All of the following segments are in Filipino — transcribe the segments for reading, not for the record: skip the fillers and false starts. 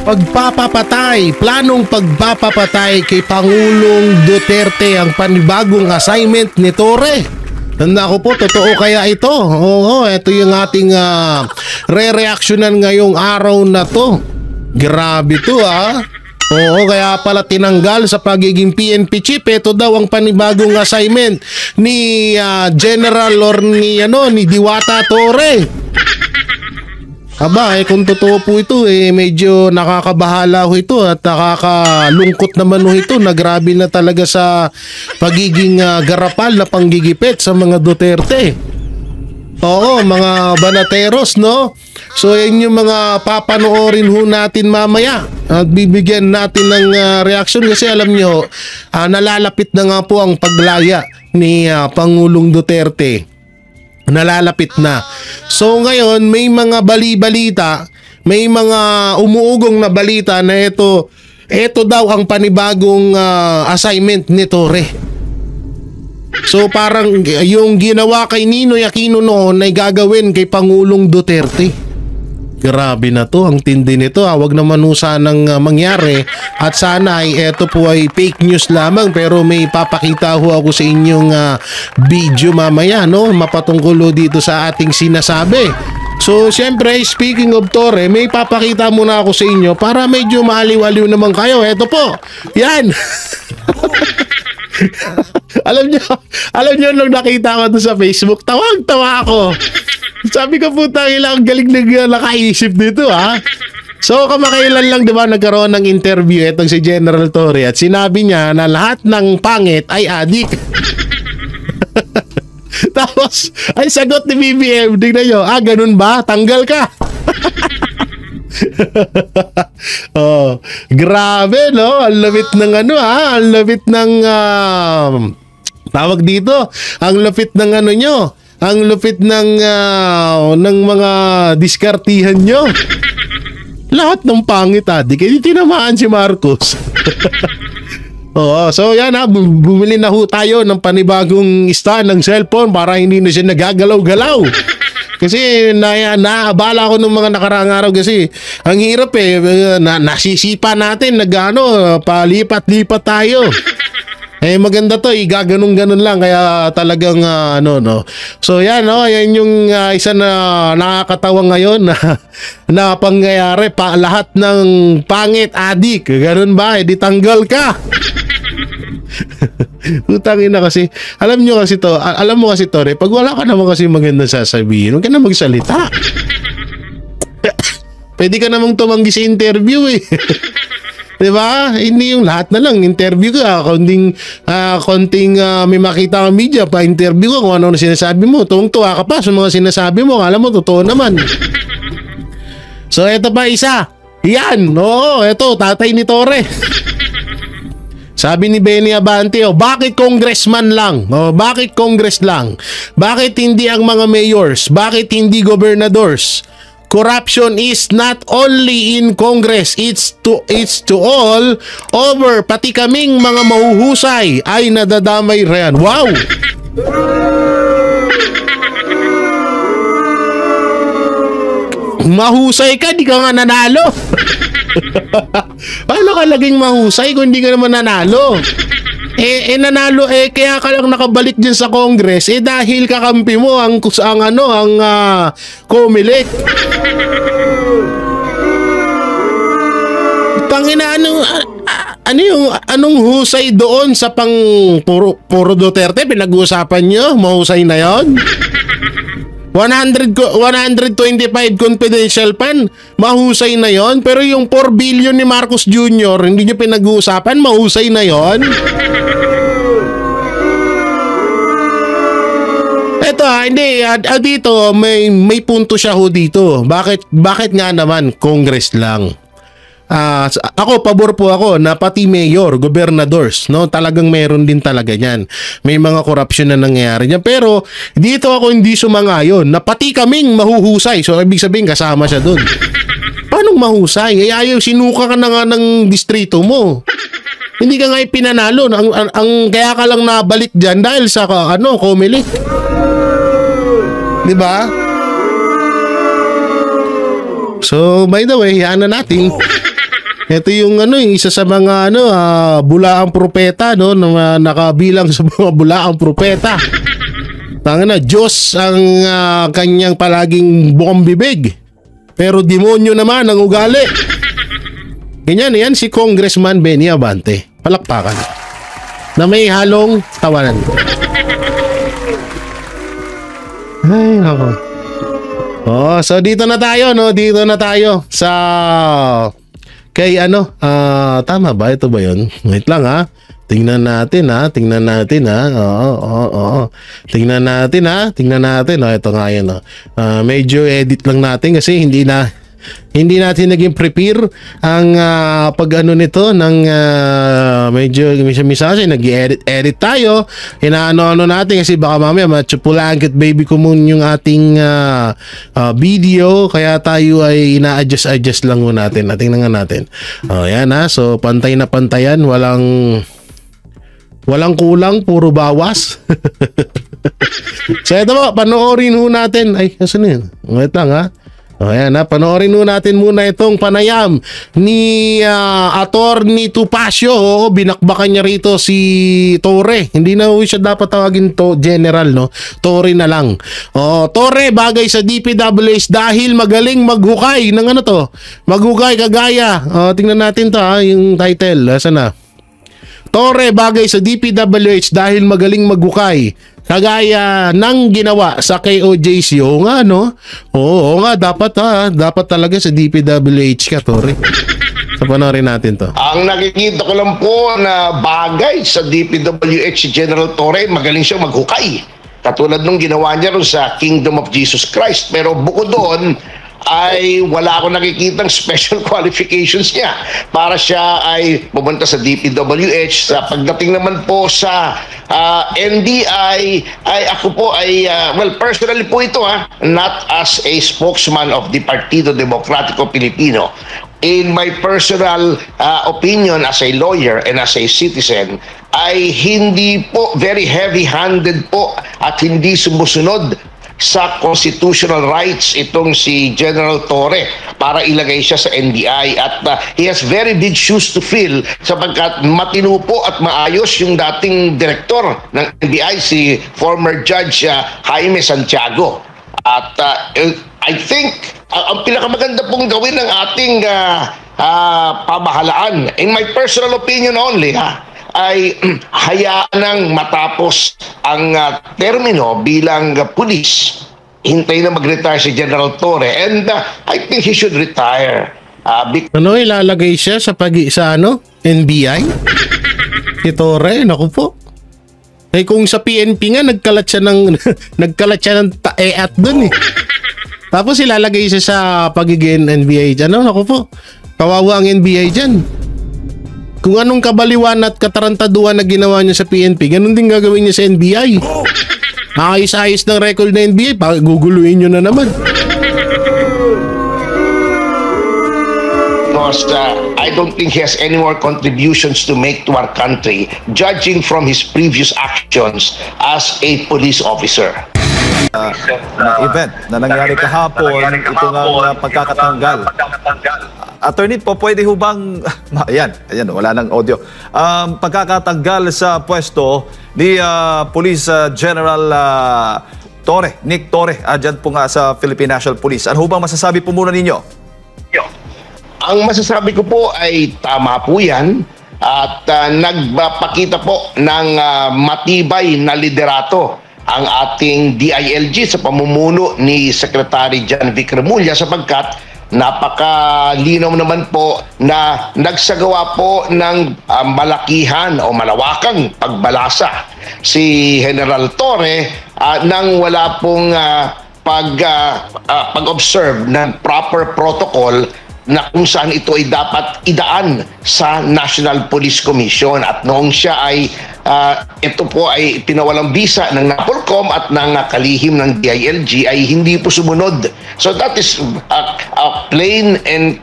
Pagpapapatay, planong pagpapapatay kay Pangulong Duterte ang panibagong assignment ni Torre. Tanda ko po, totoo kaya ito? Oo, ito yung ating re-reactionan ngayong araw na to. Grabe to Oo, kaya pala tinanggal sa pagiging PNP chief. Ito daw ang panibagong assignment ni General or ni Diwata Torre. Aba, kung totoo po ito, medyo nakakabahala ho ito at nakakalungkot naman ho ito na grabe na talaga sa pagiging garapal na panggigipit sa mga Duterte. Oo, mga banateros, no? So, yan yung mga papanoorin ho natin mamaya at bibigyan natin ng reaction kasi alam nyo, nalalapit na nga po ang paglaya ni Pangulong Duterte. Nalalapit na. So ngayon may mga bali-balita, may mga umuugong na balita na ito daw ang panibagong assignment ni Torre. So parang yung ginawa kay Ninoy Aquino noon ay gagawin kay Pangulong Duterte. Grabe na to, ang tindi nito. Wag naman sanang mangyari at sana ay ito po ay fake news lamang, pero may papakita ho ako sa inyong video mamaya, no? Mapatungkol dito sa ating sinasabi. So siyempre, speaking of Torre, may papakita muna ako sa inyo para medyo maaliw-aliw naman kayo. Ito po, yan. alam nyo nung nakita ko to sa Facebook, tawang-tawa ako. Sabi ko, puta, ang galing nakaisip dito So kamakailan lang, 'di ba, nagkaroon ng interview itong si General Torre at sinabi niya na lahat ng pangit ay adik. Tapos ay sagot ni BBM, tignan nyo, ganun ba? Tanggal ka. Oh, grabe, no? Ang lapit ng ang lapit ng tawag dito, ang lapit ng nyo. Ang lupit ng mga diskartihan nyo. Lahat ng pangit adik. Hindi tinamaan si Marcos. Oo, so yan bumili na ho tayo ng panibagong stand ng cellphone para hindi na siya nagagalaw-galaw. Kasi naabala ko nung mga nakaraang araw kasi ang hirap nasisipa natin palipat-lipat tayo. Maganda to, gaganong-ganon lang kaya talagang no. So yan, yan yung isa na nakakatawa ngayon na pangyayari pa lahat ng pangit adik. Ganun ba? Di tanggal ka. Utangin na kasi. Alam mo kasi to, pag wala ka naman kasi magandang sasabihin, huwag ka na magsalita. Pwede ka namang tumanggi sa interview Diba? Hindi yung lahat na lang interview ka, konting may makita ang media pa interview ko kung ano na sinasabi mo, tuwang-tuwa ka pa sa mga sinasabi mo, akala mo totoo naman. So eto pa isa, yan, eto tatay ni Torre. Sabi ni Benny Abante, bakit congressman lang? Bakit congress lang? Bakit hindi ang mga mayors? Bakit hindi gobernadors? Corruption is not only in Congress, it's to all over. Pati kaming mga mahuhusay ay nadadamay riyan. Wow! Mahusay ka, di ka nga nanalo. Paano ka laging mahusay kung hindi ka naman nanalo? Nanalo kaya ka lang nakabalik din sa Congress dahil kakampi mo ang Comelec. Tangina, anong husay doon sa puro Duterte pinag-uusapan nyo? Mahusay na yon? 125 confidential fund, mahusay na yon. Pero yung 4 billion ni Marcos Jr., hindi nyo pinag-uusapan, mahusay na yon. Eto hindi, dito may punto siya ho dito. Bakit nga naman Congress lang? Ako, pabor po ako na pati mayor, gobernadors, no, talagang meron din talaga yan. May mga korupsyon na nangyayari niyan. Pero dito ako hindi sumangayon na pati kaming mahuhusay. So ibig sabihin kasama siya doon. Paano mahusay? Ayaw, sinuka ka na nga ng distrito mo. Hindi ka nga ipinanalo. Ang kaya ka lang nabalik dyan dahil sa Comelec. Di ba? So by the way, hayaan na natin. Ito yung yung isa sa mga bulaang propeta no na nakabilang sa mga bulaang propeta. Tanga na, Diyos ang kanyang palaging bukang bibig. Pero demonyo naman ang ugali. Ganyan yan si Congressman Benny Abante. Palakpakan. Na may halong tawanan. Ay, nako. Oh, so dito na tayo, no? Dito na tayo sa kay tama ba? Ito ba yun? Wait lang ha. Tingnan natin ha. Oo. Tingnan natin. Oh, ito nga yan. Medyo edit lang natin kasi hindi natin naging prepare ang nito ng medyo misa-misa nag-edit tayo. Inaano natin kasi baka mamaya matsupulanggit baby ko moon yung ating video, kaya tayo ay ina-adjust lang muna natin. Tingnan nga natin. Yan ha. So pantay na pantayan, walang kulang, puro bawas. So ito po, panoorin ho natin. Ay, asan yun? Wait lang ha. Ayan ha, panoorin ho natin muna itong panayam ni Attorney Topacio. Oo, binakbakan niya rito si Torre. Hindi na siya dapat tawagin to General, no? Torre na lang. Torre bagay sa DPWH dahil magaling maghukay ng maghukay kagaya. Tingnan natin to ha, yung title. Asan na? Torre bagay sa DPWH dahil magaling maghukay kagaya ng ginawa sa KOJC. Oo nga, no? Oo nga, dapat talaga sa DPWH ka, Torre. So, panoorin natin to. Ang nakikita ko lang po na bagay sa DPWH si General Torre, magaling siya maghukay. Katulad nung ginawa niya ron sa Kingdom of Jesus Christ. Pero bukod doon, ay wala akong nakikitang special qualifications niya para siya ay pumunta sa DPWH. Sa pagdating naman po sa NBI, ay ako po ay, well, personally po ito not as a spokesman of the Partido Demokratiko Pilipino. In my personal opinion as a lawyer and as a citizen, ay hindi po very heavy-handed po at hindi sumusunod sa constitutional rights itong si General Torre para ilagay siya sa NBI, at he has very big shoes to fill sapagkat matino po at maayos yung dating direktor ng NBI, si former Judge Jaime Santiago. At I think ang pinakamaganda pong gawin ng ating pamahalaan, in my personal opinion only ay hayaan nang matapos ang termino bilang pulis. Hintay na mag-retire si General Torre, and I think he should retire. Ilalagay siya sa NBI? Si Torre, naku po. Eh kung sa PNP nga nagkalat siya ng taeat dun eh. Tapos ilalagay siya sa pagiging NBI dyan. Naku po. Kawawa ang NBI dyan. Kung anong kabaliwan at katarantaduhan na ginawa niya sa PNP, ganun din gagawin niya sa NBI. Ayos-ayos ng record na NBI, guguluhin nyo na naman. Because I don't think he has any more contributions to make to our country, judging from his previous actions as a police officer. Event na nangyari kahapon, ito nga pagkakatanggal. Attorney po, pwede ho bang, ayan, wala nang audio, pagkakatanggal sa pwesto ni Police General Nick Torre, dyan po nga sa Philippine National Police. Ano ho bang masasabi po muna ninyo? Ang masasabi ko po ay tama po yan, at nagpakita po ng matibay na liderato ang ating DILG sa pamumuno ni Secretary John Vic Remulla, sapagkat napakalinaw naman po na nagsagawa po ng malakihan o malawakang pagbalasa si General Torre nang wala pong pag-observe ng proper protocol na kung saan ito ay dapat idaan sa National Police Commission. At noong siya ay ito po ay pinawalang bisa ng NAPOLCOM at ng kalihim ng DILG, ay hindi po sumunod. So that is plain and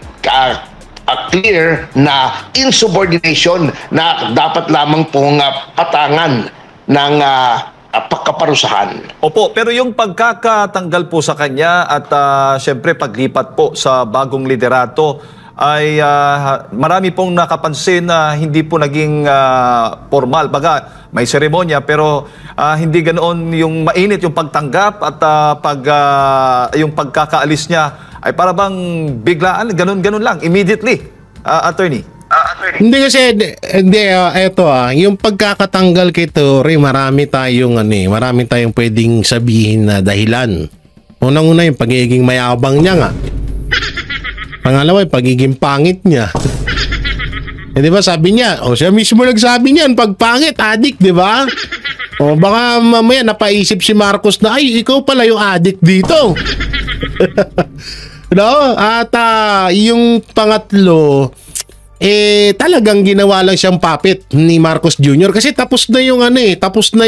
clear na insubordination na dapat lamang pong patangan ng pagkaparusahan. Opo, pero yung pagkakatanggal po sa kanya at syempre paglipat po sa bagong liderato, ay marami pong nakapansin na hindi po naging formal. Baga, may seremonya pero hindi ganoon yung mainit yung pagtanggap at yung pagkakaalis niya ay para bang biglaan, ganun lang, immediately, attorney. Hindi kasi, hindi, eto yung pagkakatanggal kay Torre, marami tayong pwedeng sabihin na dahilan. Unang-una yung pagiging mayabang niya nga. Pangalawa, yung pagiging pangit niya. Di ba sabi niya, siya mismo nagsabi niyan, pag pangit, addict, di ba? Baka mamaya napaisip si Marcos na, ay, ikaw pala yung addict dito. No? At yung pangatlo, talagang ginawa lang siyang puppet ni Marcos Jr. Kasi tapos na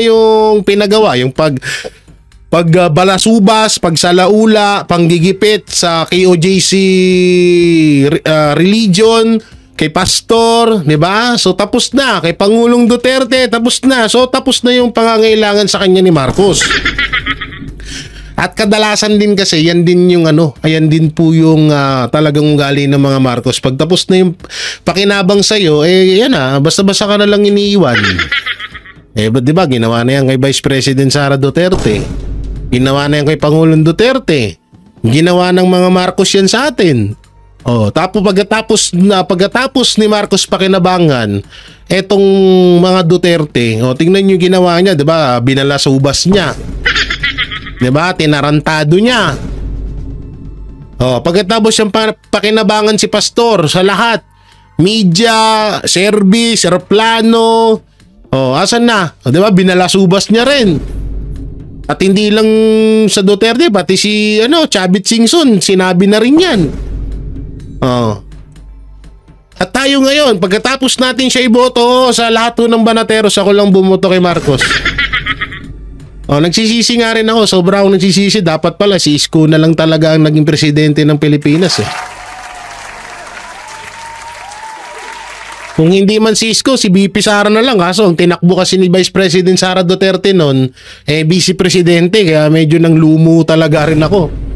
yung pinagawa, yung pagbalasubas, pagsalaula, panggigipit sa KOJC religion, kay pastor, di ba? So tapos na kay Pangulong Duterte, tapos na. So tapos na yung pangangailangan sa kanya ni Marcos. At kadalasan din kasi ayan din po yung talagang ugali ng mga Marcos. Pag tapos na yung pakinabang sa iyo, yan basta-basta ka na lang iniiwan. Di ba ginawa na yan kay Vice President Sara Duterte. Ginawa na yan kay Pangulong Duterte. Ginawa ng mga Marcos yan sa atin. Tapos pagkatapos ni Marcos pakinabangan, etong mga Duterte, tingnan niyo ginawa niya, 'di ba? Binalasubas niya. 'Di ba? Tinarantado niya. Pagkatapos siyang pakinabangan si pastor sa lahat. Media, service, aeroplano. Asan na? 'Di ba? Binalasubas niya rin. At hindi lang sa Duterte, pati si Chavit Singson, sinabi na rin 'yan. At tayo ngayon, pagkatapos natin siya iboto sa lahat ng Banateros, ako lang bumoto kay Marcos. Nagsisisi nga rin ako, sobrang nagsisisi. Dapat pala si Isko na lang talaga ang naging presidente ng Pilipinas. Kung hindi man si Isko, si BP Sara na lang. Kaso ang tinakbo kasi ni Vice President Sara Duterte noon, vice presidente, kaya medyo nang lumo talaga rin ako.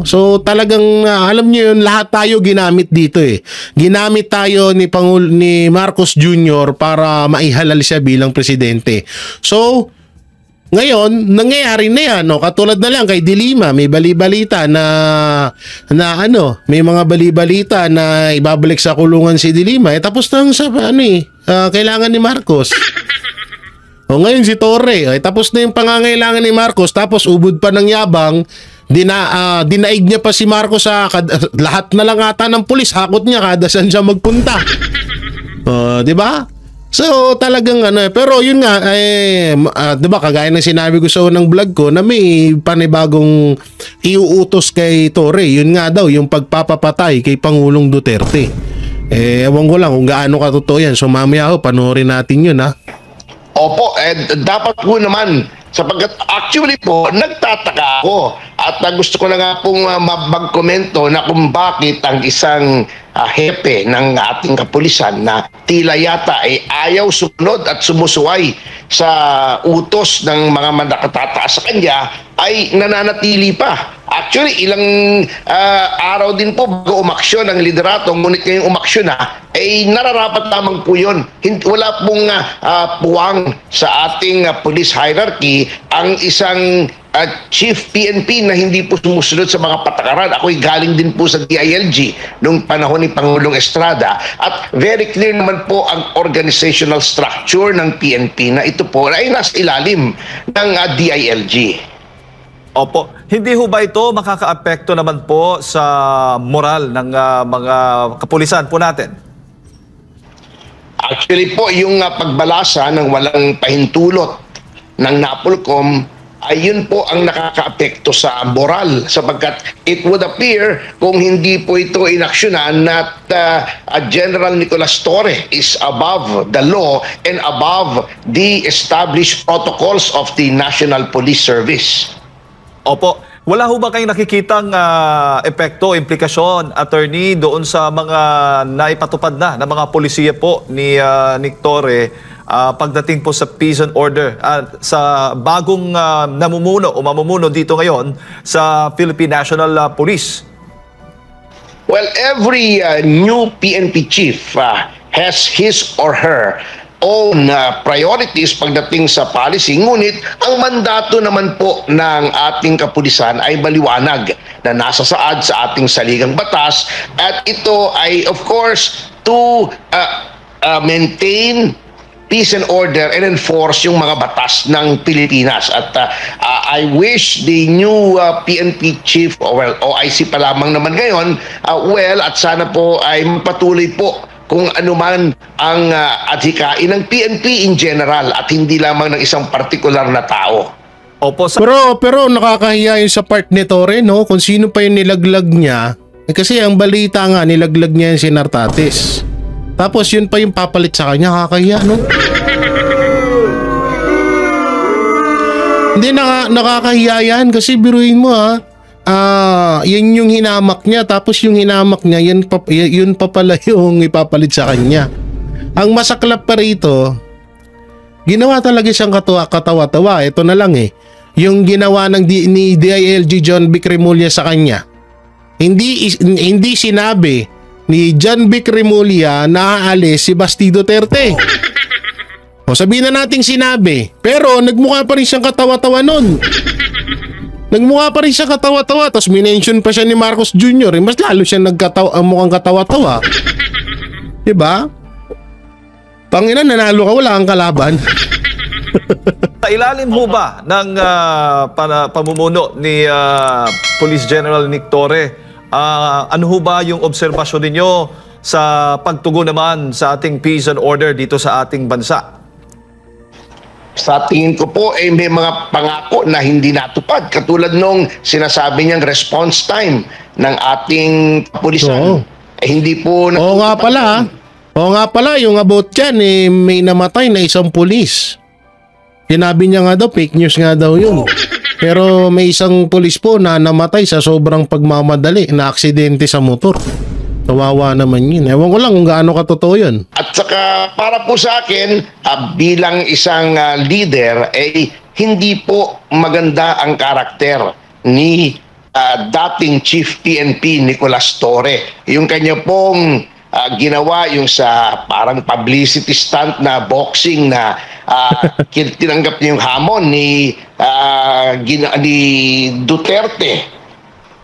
So talagang alam niyo yun, lahat tayo ginamit dito Ginamit tayo ni Marcos Jr. para maihalal siya bilang presidente. So ngayon, nangyayari na yan. Katulad na lang kay Dilima, may bali-balita may mga bali-balita na ibabalik sa kulungan si Dilima. Tapos na sa kailangan ni Marcos. Ngayon si Torre, tapos na yung pangangailangan ni Marcos, tapos ubod pa ng yabang. Dinaig niya pa si Marcos sa lahat na lang ata ng pulis, hakot niya kada saan siya magpunta. Di ba? So talagang pero yun nga, di ba kagaya ng sinabi ko sa unang vlog ko na may panibagong iuutos kay Torre. Yun nga daw, yung pagpapapatay kay Pangulong Duterte. Ewan ko lang kung gaano katotoo yan. So mamaya panoorin natin yun Opo, dapat po naman, sapagkat actually po, nagtataka ako at gusto ko na nga pong magkomento na kung bakit ang isang hepe ng ating kapulisan na tila yata ay ayaw sumunod at sumusuway sa utos ng mga nakatataas sa kanya ay nananatili pa. Actually, ilang araw din po bago umaksyon ang liderato, ngunit ngayong umaksyon ay nararapat lamang po yun. Wala pong puwang sa ating police hierarchy ang isang chief PNP na hindi po sumusunod sa mga patakaran. Ako'y galing din po sa DILG noong panahon ni Pangulong Estrada at very clear naman po ang organizational structure ng PNP na ito po ay nasa ilalim ng DILG. Opo. Hindi ho ba ito makakaapekto naman po sa moral ng mga kapulisan po natin? Actually po, yung pagbalasa ng walang pahintulot ng NAPOLCOM, ayun po ang nakakaapekto sa moral sapagkat it would appear kung hindi po ito inaksyonan na General Nicolas Torre is above the law and above the established protocols of the National Police Service. Opo. Wala ho ba kayong nakikitang epekto, implikasyon, attorney, doon sa mga naipatupad na mga polisiya po ni Nick Torre pagdating po sa peace and order sa bagong mamumuno dito ngayon sa Philippine National Police? Well, every new PNP chief has his or her own priorities pagdating sa policy. Ngunit ang mandato naman po ng ating kapulisan ay maliwanag na nasa saad sa ating saligang batas, at ito ay of course to maintain peace and order and enforce yung mga batas ng Pilipinas. At I wish the new PNP chief, OIC pa lamang naman ngayon, at sana po ay magpatuloy po kung ano man ang adhikain ng PNP in general at hindi lamang ng isang partikular na tao. Opo, Pero nakakahiya yung sa part nito rin, no? Kung sino pa yung nilaglag niya. Kasi ang balita nga, nilaglag niya yung si Nartates. Tapos yun pa yung papalit sa kanya, nakakahiya, no? Hindi, nakakahiya yan kasi biruin mo, yan yung hinamak niya, tapos yung hinamak niya, yun pa pala yung ipapalit sa kanya. Ang masaklap pa rito, ginawa talaga siyang katawa-tawa. Ito na lang yung ginawa ni DILG John Vic Remulla sa kanya. Hindi sinabi ni John Vic Remulla na aalis si Basti Duterte. O sabihin na nating sinabi, pero nagmukha pa rin siyang katawa-tawa nun. Nagmukha pa rin siya katawa-tawa, tapos minention pa siya ni Marcos Jr. Mas lalo siya mukhang katawa-tawa. Diba? Pangina, nanalo ka, wala kang kalaban. sa ilalim ho ba ng pamumuno ni Police General Nick Torre, ano ho ba yung obserbasyon ninyo sa pagtugon naman sa ating peace and order dito sa ating bansa? Sa tingin ko po, may mga pangako na hindi natupad. Katulad nung sinasabi niyang response time ng ating kapulisan. Hindi po Oo nga pala, yung about yan, may namatay na isang pulis. Sinabi niya nga daw, fake news nga daw yun. Pero may isang pulis po na namatay sa sobrang pagmamadali na aksidente sa motor. Kawawa naman yun. Ewan ko lang kung gaano katotoo yun. At saka para po sa akin, bilang isang leader, hindi po maganda ang karakter ni dating Chief PNP Nicolas Torre. Yung kanya pong ginawa yung sa parang publicity stunt na boxing na tinanggap niya yung hamon ni Duterte,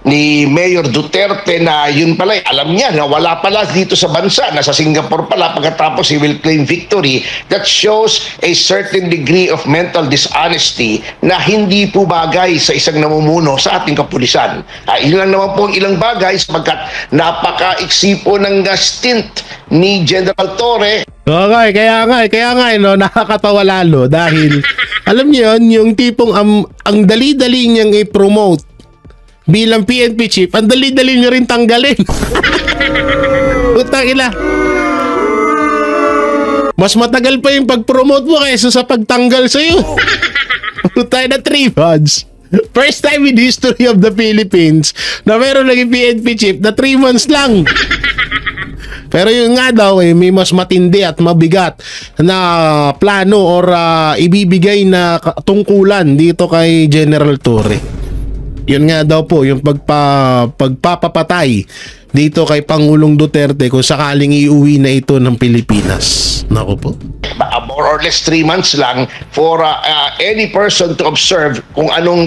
ni Mayor Duterte, na yun pala, alam niya na wala pala dito sa bansa, nasa Singapore pala, pagkatapos he will claim victory. That shows a certain degree of mental dishonesty na hindi po bagay sa isang namumuno sa ating kapulisan. Yun lang naman po ang ilang bagay sapagkat napaka-iksi po ng stint ni General Torre. Okay, kaya nga, no, nakakatawa lalo dahil alam niyo yun, yung tipong ang dali-dali niyang i-promote bilang PNP chief, ang dali-dali nyo rin tanggalin. Putang ina. Mas matagal pa yung pag-promote mo kaysa sa pagtanggal sa'yo. Putang ina, 3 months. First time in history of the Philippines na meron naging PNP chief na 3 months lang. Pero yun nga daw, may mas matindi at mabigat na plano or ibibigay na tungkulan dito kay General Torre. Yun nga daw po, yung pagpapapatay dito kay Pangulong Duterte kung sakaling iuwi na ito ng Pilipinas. Naku po. More or less 3 months lang for any person to observe kung anong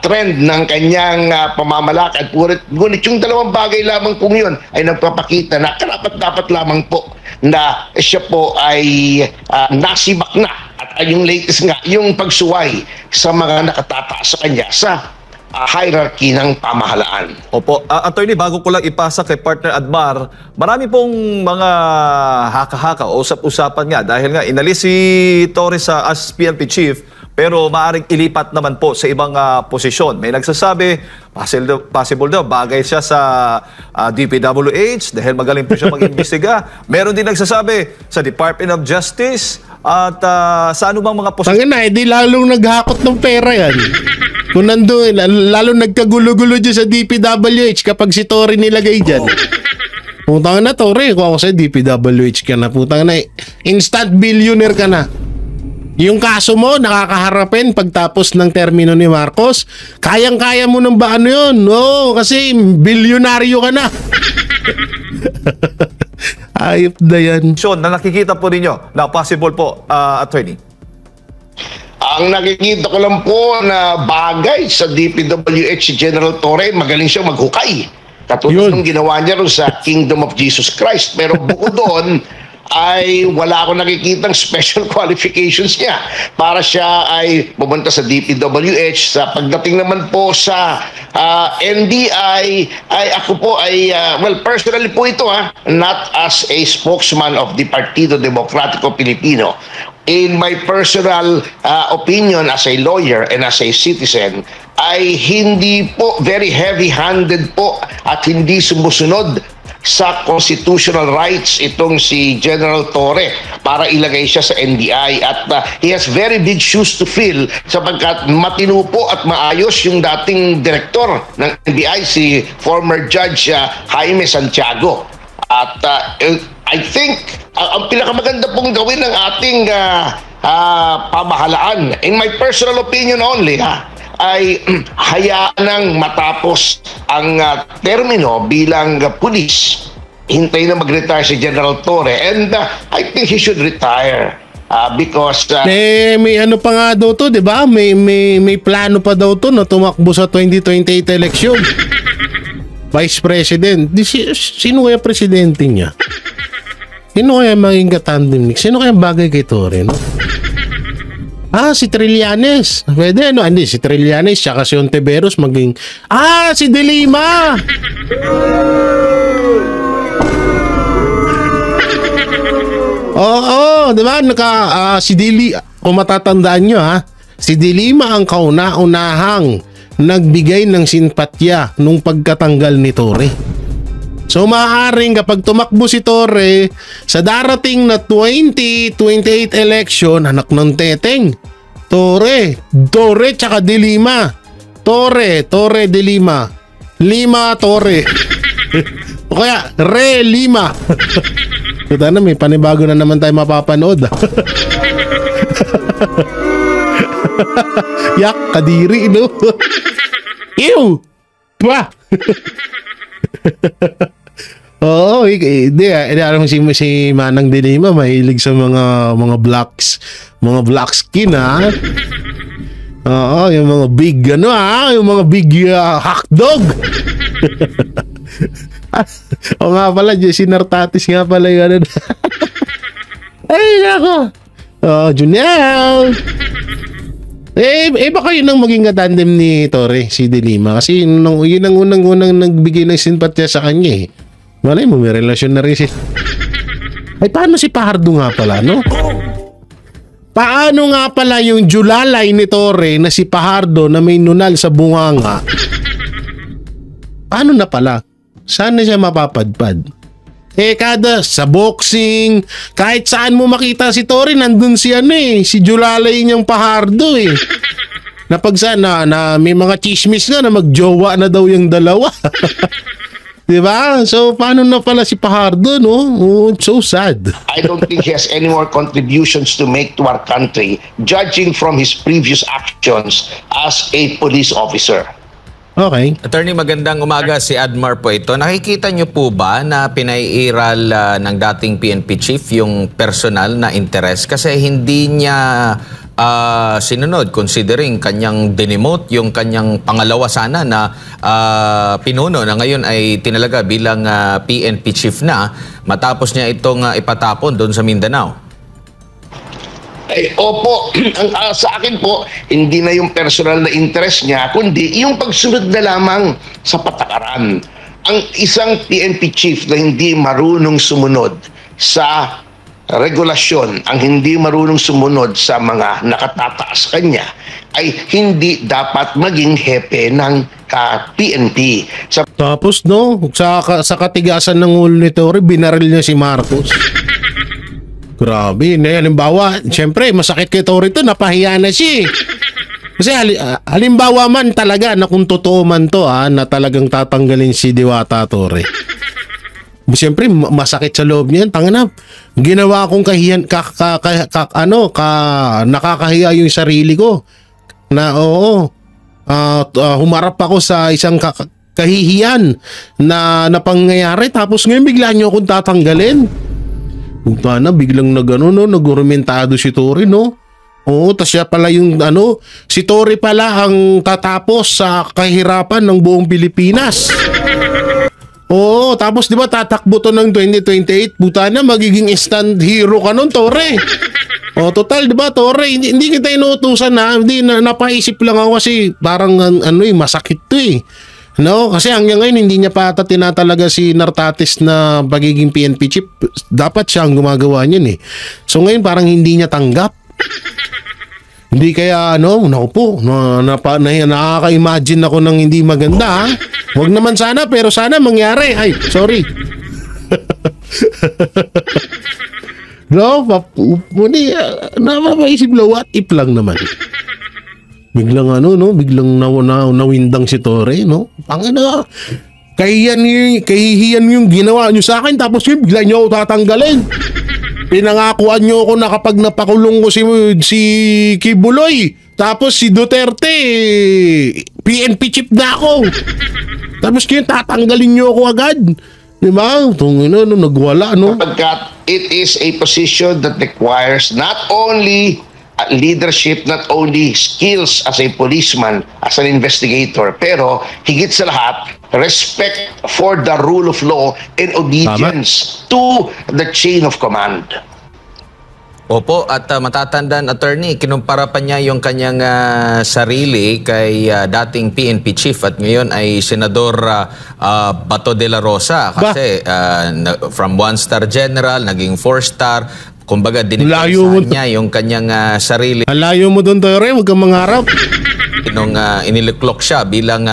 trend ng kanyang pamamalakad. Ngunit yung dalawang bagay lamang pong yun ay nagpapakita na karapat-dapat lamang po na siya po ay nasibak na. At yung latest nga, yung pagsuway sa mga nakatataas sa kanya sa hierarchy ng pamahalaan. Opo. Attorney, bago ko lang ipasa kay partner Admar, marami pong mga haka-haka o usap-usapan nga dahil nga inalis si Torres as PNP chief pero maaring ilipat naman po sa ibang posisyon. May nagsasabi, possible daw, bagay siya sa DPWH dahil magaling po siya mag-imbestiga. Meron din nagsasabi sa Department of Justice at sa anumang mga posisyon. Tangin na, di lalong naghakot ng pera yan. Kung nandun, lalo nagkagulo-gulo dyan sa DPWH kapag si Torre nilagay dyan. Putang na, Torre, kung ako sa'yo, DPWH ka na. Putang na, instant billionaire ka na. Yung kaso mo, nakakaharapin pagtapos ng termino ni Marcos. Kayang-kaya mo nang ba ano yun? Oo, kasi bilyonaryo ka na. Ayop na yan. Sean, na nakikita po ninyo na possible po, attorney? Ang nakikita ko lang po na bagay sa DPWH si General Torre, magaling siyang maghukay. Katulad Yun. ng ginawa niya ron sa Kingdom of Jesus Christ. Pero bukod doon, ay wala akong nakikitang special qualifications niya para siya ay pumunta sa DPWH. Sa pagdating naman po sa NBI, ay ako po ay, well, personally po ito, not as a spokesman of the Partido Demokratiko Pilipino. In my personal opinion as a lawyer and as a citizen, ay hindi po very heavy-handed po at hindi sumusunod sa constitutional rights itong si General Torre para ilagay siya sa NBI, at he has very big shoes to fill sapagkat matino po at maayos yung dating direktor ng NBI, si former Judge Jaime Santiago. At I think ang pinakamaganda pong gawin ng ating pamahalaan, in my personal opinion only, ay hayaan nang matapos ang termino bilang pulis. Hintay na mag-retire si General Torre, and I think he should retire because May ano pa nga daw to, 'di ba? May plano pa daw to na tumakbo sa 2028 election. Vice President. Sino kaya presidente niya? Sino kaya maging katandem? Sino kaya bagay kay Torre, no? Si Trillanes. Pwede, no? Hindi, si Trillanes tsaka si Ontiveros maging... si De Lima! Oo, di ba? Si De Lima, kung matatandaan nyo, si De Lima ang kauna-unahang nagbigay ng simpatya nung pagkatanggal ni Torre. So maaaring kapag tumakbo si Torre sa darating na 2028 election, anak ng teteng, Torre tsaka De Lima. Torre De Lima. Lima Torre. O kaya Re Lima. Kita na, may panibago na naman tayo mapapanood. Yak, kadiri, no? Ew! Pa! Oo, hindi alam si Manang De Lima mahilig sa mga black skin, Oo, yung mga big yung mga big hotdog. O nga pala, Jesse Nartatis nga pala yung Ay, nako. Junel. Baka yun ang maging katandem ni Torre, si De Lima. Kasi yun ang unang nagbigay ng simpatya sa kanya, Malay mo, may relasyon na rin siya. Ay, paano si Fajardo nga pala, no? Paano nga pala yung julalay ni Torre na si Fajardo na may nunal sa bunganga? Paano na pala? Saan na siya mapapadpad? Kada sa boxing, kahit saan mo makita si Torre, nandun si si julalay niyang Fajardo, Na pag sana na may mga chismis nga na magjowa na daw yung dalawa. Diba? So, paano na pala si Fajardo, no? Oh, so sad. I don't think he has any more contributions to make to our country, judging from his previous actions as a police officer. Okay. Attorney, magandang umaga, si Admar po ito. Nakikita niyo po ba na pinaiiral ng dating PNP chief yung personal na interest? Kasi hindi niya sinunod, considering kanyang demote yung kanyang pangalawa sana na pinuno na ngayon ay tinalaga bilang PNP chief na matapos niya itong ipatapon doon sa Mindanao. Opo, sa akin po, hindi na yung personal na interest niya, kundi yung pagsunod na lamang sa patakaran. Ang isang PNP chief na hindi marunong sumunod sa regulasyon, ang hindi marunong sumunod sa mga nakatataas kanya, ay hindi dapat maging hepe ng PNP. Tapos, no, sa katigasan ng ulo ni Torre, binaril niya si Marcos. Grabe, halimbawa, siyempre, masakit kay Torre ito, napahiya na siya. Kasi halimbawa man talaga na kung totoo man to na talagang tatanggalin si Diwata Torre. Siyempre, masakit sa loob niyan. Tangina, ginawa kong kahiyan, nakakahiya yung sarili ko. Na humarap ako sa isang kahihiyan na pangyayari. Tapos ngayon, bigla niyo akong tatanggalin. Bigla biglang nag-argumentado si Tori, no? Oo, tas siya pala yung si Tori pala ang tatapos sa kahirapan ng buong Pilipinas. Oo, tapos di ba tatakbo to ng 2028, buta na magiging instant hero ka nun, Tore. O total, di ba, Tore, hindi kita inuutusan na, hindi napaisip lang ako kasi parang masakit to eh. No, kasi hanggang ngayon hindi niya pa ata tinatalaga si Nartates na pagiging PNP chief. Dapat siya ang gumagawa niyan eh. So ngayon parang hindi niya tanggap. Hindi kaya naku po, nakaka-imagine ako ng hindi maganda ha. Huwag naman sana, pero sana mangyari. Ay, sorry. No, napapaisip lang, what if lang naman. Biglang biglang nawindang si Tori, no? Pangina, kahihiyan yung ginawa nyo sa akin, tapos bigla nyo ako tatanggalin. Pinangakuan nyo ako na kapag napakulong ko si Kibuloy, tapos si Duterte, PNP chief na ako. Tapos tatanggalin nyo ako agad. Di ba? Nagwala, no? Pagkat it is a position that requires not only leadership, not only skills as a policeman, as an investigator, pero higit sa lahat, respect for the rule of law and obedience to the chain of command. Opo, at matatandaan, attorney, kinumpara pa niya yung kanyang sarili kay dating PNP chief at ngayon ay Senador Bato de la Rosa. Kasi from 1-star general, naging 4-star. Kumbaga, dinipensahan niya yung kanyang sarili. Alayo mo doon, Tori, huwag kang mangarap. Nung iniluklok siya bilang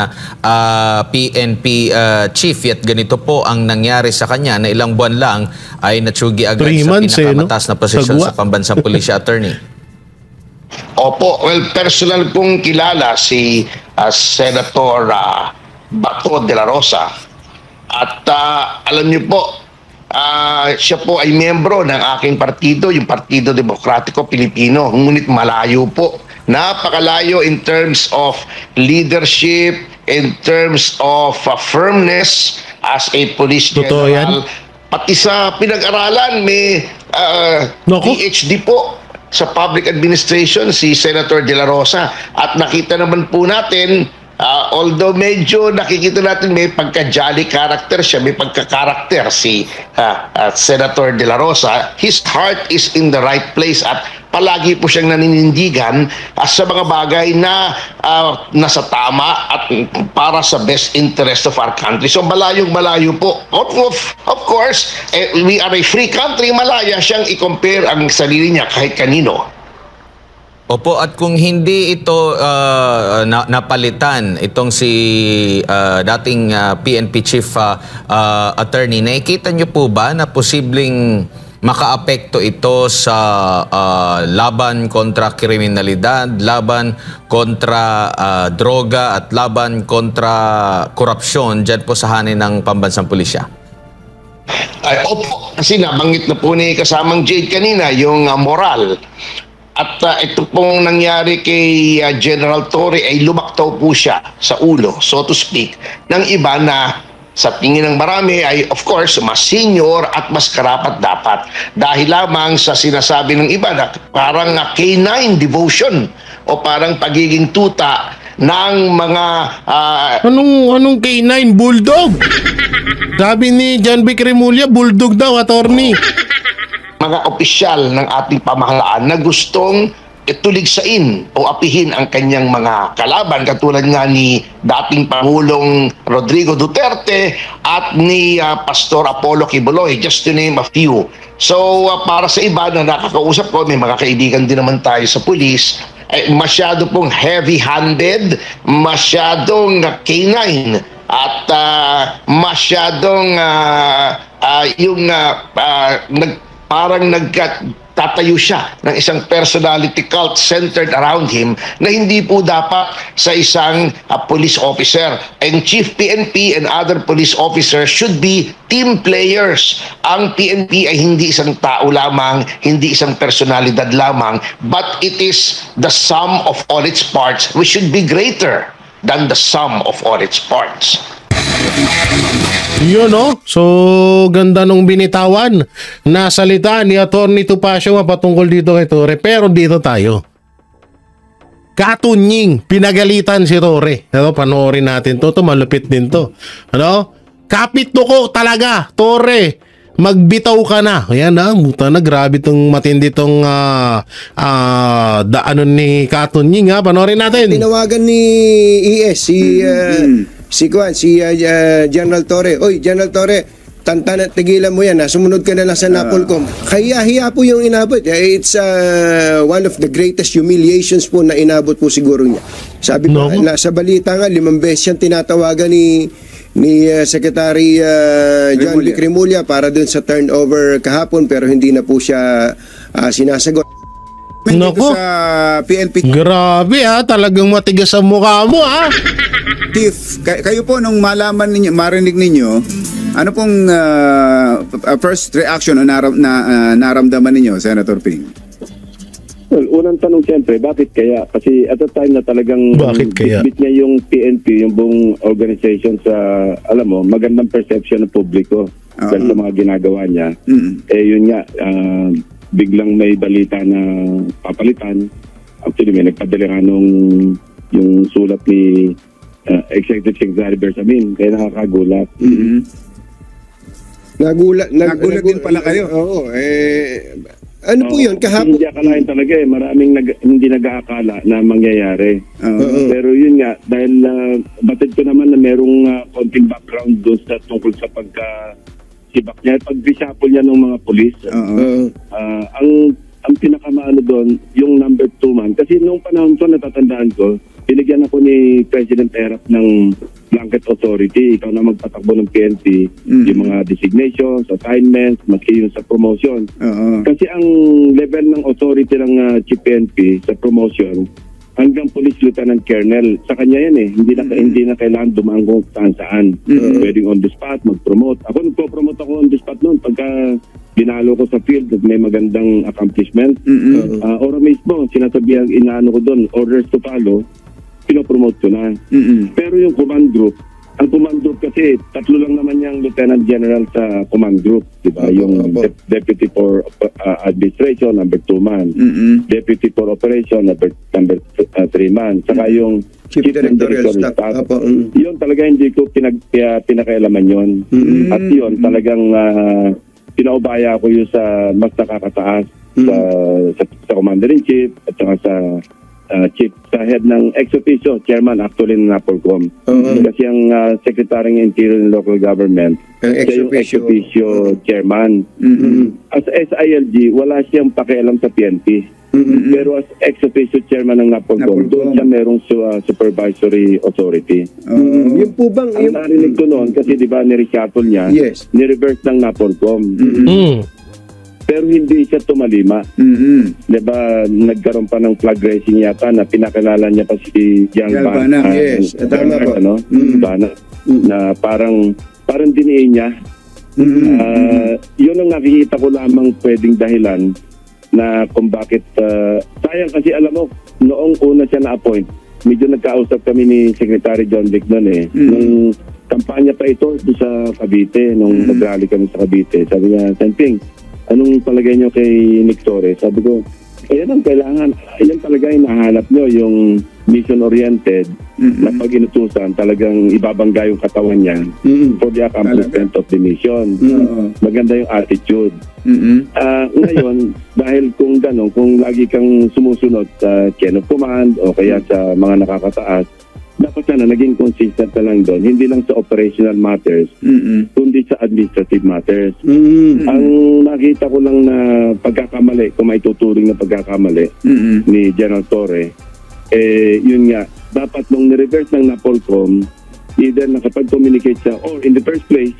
PNP chief, at ganito po ang nangyari sa kanya na ilang buwan lang ay natsugi agad sa pinakamataas na posisyon sa pambansang pulisya, attorney. Opo, well, personal kong kilala si Senator Bato de la Rosa. At alam niyo po, siya po ay miyembro ng aking partido, yung Partido Demokratiko Pilipino. Ngunit malayo po. Napakalayo in terms of leadership, in terms of firmness as a police general. Pati sa pinag-aralan, may PhD po sa public administration si Senator De La Rosa. At nakita naman po natin, although medyo nakikita natin may pagka-jolly character siya, may pagka-character si Senator De La Rosa, his heart is in the right place at palagi po siyang naninindigan sa mga bagay na nasa tama at para sa best interest of our country. So malayong-malayo po. Of course, we are a free country, malaya siyang i-compare ang sarili niya kahit kanino. Opo, at kung hindi ito napalitan, itong si dating PNP Chief Attorney, nakikita niyo po ba na posibleng makaapekto ito sa laban kontra kriminalidad, laban kontra droga at laban kontra korupsyon dyan po sa hanin ng pambansang pulisya? Opo, kasi nabanggit na po ni kasamang Jade kanina yung moral. At ito pong nangyari kay General Torre ay lumaktaw po siya sa ulo, so to speak, ng iba na sa tingin ng marami ay of course mas senior at mas karapat dapat dahil lamang sa sinasabi ng iba na parang canine devotion o parang pagiging tuta ng mga anong canine? Bulldog? Sabi ni John B. Cremulya, bulldog daw, attorney. Mga opisyal ng ating pamahalaan na gustong tuligsain o apihin ang kanyang mga kalaban katulad nga ni dating Pangulong Rodrigo Duterte at ni Pastor Apollo Kibuloy, just to name a few. So para sa iba na nakakausap ko, may mga kaibigan din naman tayo sa pulis, masyado pong heavy-handed, masyadong canine at masyadong tatayo siya ng isang personality cult centered around him na hindi po dapat sa isang police officer. And Chief PNP and other police officers should be team players. Ang PNP ay hindi isang tao lamang, hindi isang personalidad lamang, but it is the sum of all its parts, which should be greater than the sum of all its parts. Yun, no? So, ganda nung binitawan na salita ni Atty. Topacio patungkol dito kay Torre. Pero dito tayo. Katunying, pinagalitan si Torre. Ano, panoorin natin to. Malupit din to. Ano? Kapit ko talaga, Torre. Magbitaw ka na. Ayan na, muta na. Grabe tong matindi tong daanon ni Katunying. Panoorin natin. Tinawagan ni ES si General Torre. Oy, General Torre, tantan at tigilan mo yan. Sumunod ka na lang sa Napolcom. Kaya po yung inabot. It's one of the greatest humiliations po na inabot po siguro niya. Sabi po, sa balita nga, 5 beses siyang tinatawagan ni Secretary John Vic Remulla para dun sa turnover kahapon, pero hindi na po siya sinasagot. Nako. Sa PNP. Grabe talagang matigas ang mukha mo Tiff, kayo po nung malaman ninyo, marinig ninyo, ano pong first reaction o naramdaman ninyo, Senator Ping? Well, unang tanong siyempre, bakit kaya? Kasi at the time na talagang bitbit niya yung PNP, yung buong organization sa, alam mo, magandang perception ng publiko dahil sa mga ginagawa niya. Yun nga, biglang may balita na papalitan. Actually, may nagpadala nung yung sulat ni Executive Secretary Bersamin, kaya nakakagulat. Nagulat din pala kayo. Oo, ano po yun? Kahapon? Hindi akalain talaga maraming hindi nag-aakala na mangyayari. Pero yun nga, dahil batid ko naman na merong konting background doon sa tungkol sa pagka-sibak niya, pag-reshuffle niya ng mga polis. Ang pinakamaano doon, yung number 2 man. Kasi nung panahon ko, natatandaan ko, binigyan ako ni President Erap ng blanket authority. Ikaw na magpatakbo ng PNP, yung mga designations, assignments, maski yung sa promotion. Kasi ang level ng authority ng Chief PNP sa promotion, hanggang Police Lieutenant Colonel, sa kanya yan Hindi na kailangan dumaan kung saan. Pwedeng on the spot, mag-promote. Ako, nagpo-promote ako on the spot noon pagka binalo ko sa field at may magandang accomplishment. Ora mismo, sinasabihan, inaano ko doon, orders to follow, pinopromote ko na. Pero yung command group, ang command group kasi, 3 lang naman yung Lieutenant General sa command group. Diba? Yung Deputy for Administration, number 2 man. Deputy for Operation, number 3 man. Saka yung Chief Directorial Staff. Yun talaga hindi ko pinakailaman yun. At yun talagang pinaubaya ko yun sa mas nakakataas sa Commander-in-Chief at saka sa chief sa head ng ex-officio, chairman actually ng Napolcom. Kasi ang Secretary ng Interior and Local Government, siya yung ex-officio chairman. As SILG, wala siyang pakialam sa PNP. Pero as ex-officio chairman ng Napolcom, doon siya merong supervisory authority. Yung po bang... Ang narinig ko noon, kasi di ba ni-reshuffle niya, ni-reverse ng Napolcom. Pero hindi siya tumalima. Diba, nagkaroon pa ng flag raising yata na pinakilala niya pa si Yang Bana. Tama po. Bana, na parang diniin niya. Yun ang nakikita ko lamang pwedeng dahilan na kung bakit, sayang kasi alam mo, noong una siya na-appoint, medyo nagkausap kami ni Secretary John Vic noon Nung kampanya pa ito sa Cavite, nung nag-rally kami sa Cavite, sabi niya, Sanping, anong palagay niyo kay Nick Torres? Sabi ko, ayan ang kailangan. Ayan talaga yung nahanap niyo, yung mission-oriented na pag inutusan, talagang ibabangga yung katawan niya for the accomplishment of the mission. Maganda yung attitude. Ngayon, dahil kung gano'n, kung lagi kang sumusunod sa chain of command o kaya sa mga nakakataas, dapat sana naging consistent na lang doon. Hindi lang sa operational matters, kundi sa administrative matters. Ang nakita ko lang na pagkakamali, kung may tuturing na pagkakamali ni General Torre, yun nga, dapat nung ni-reverse ng Napolcom, either nakapag-communicate siya or in the first place,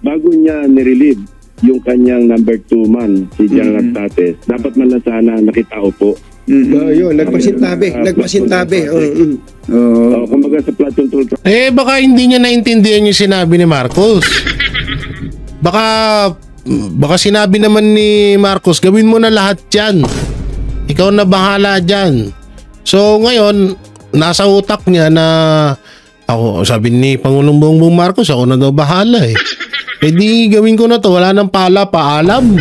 bago niya ni-relieve yung kanyang number 2 man, si General Tates, dapat man lang sana nakitao po. Yun, nagpasintabi. Kumbaga sa flood control. Baka hindi niya naintindihan yung sinabi ni Marcos. Baka sinabi naman ni Marcos, gawin mo na lahat yan. Ikaw na bahala dyan. So ngayon, nasa utak niya na ako, sabi ni Pangulong Bongbong Marcos, ako na daw bahala eh. Di gawin ko na to, wala nang paalam.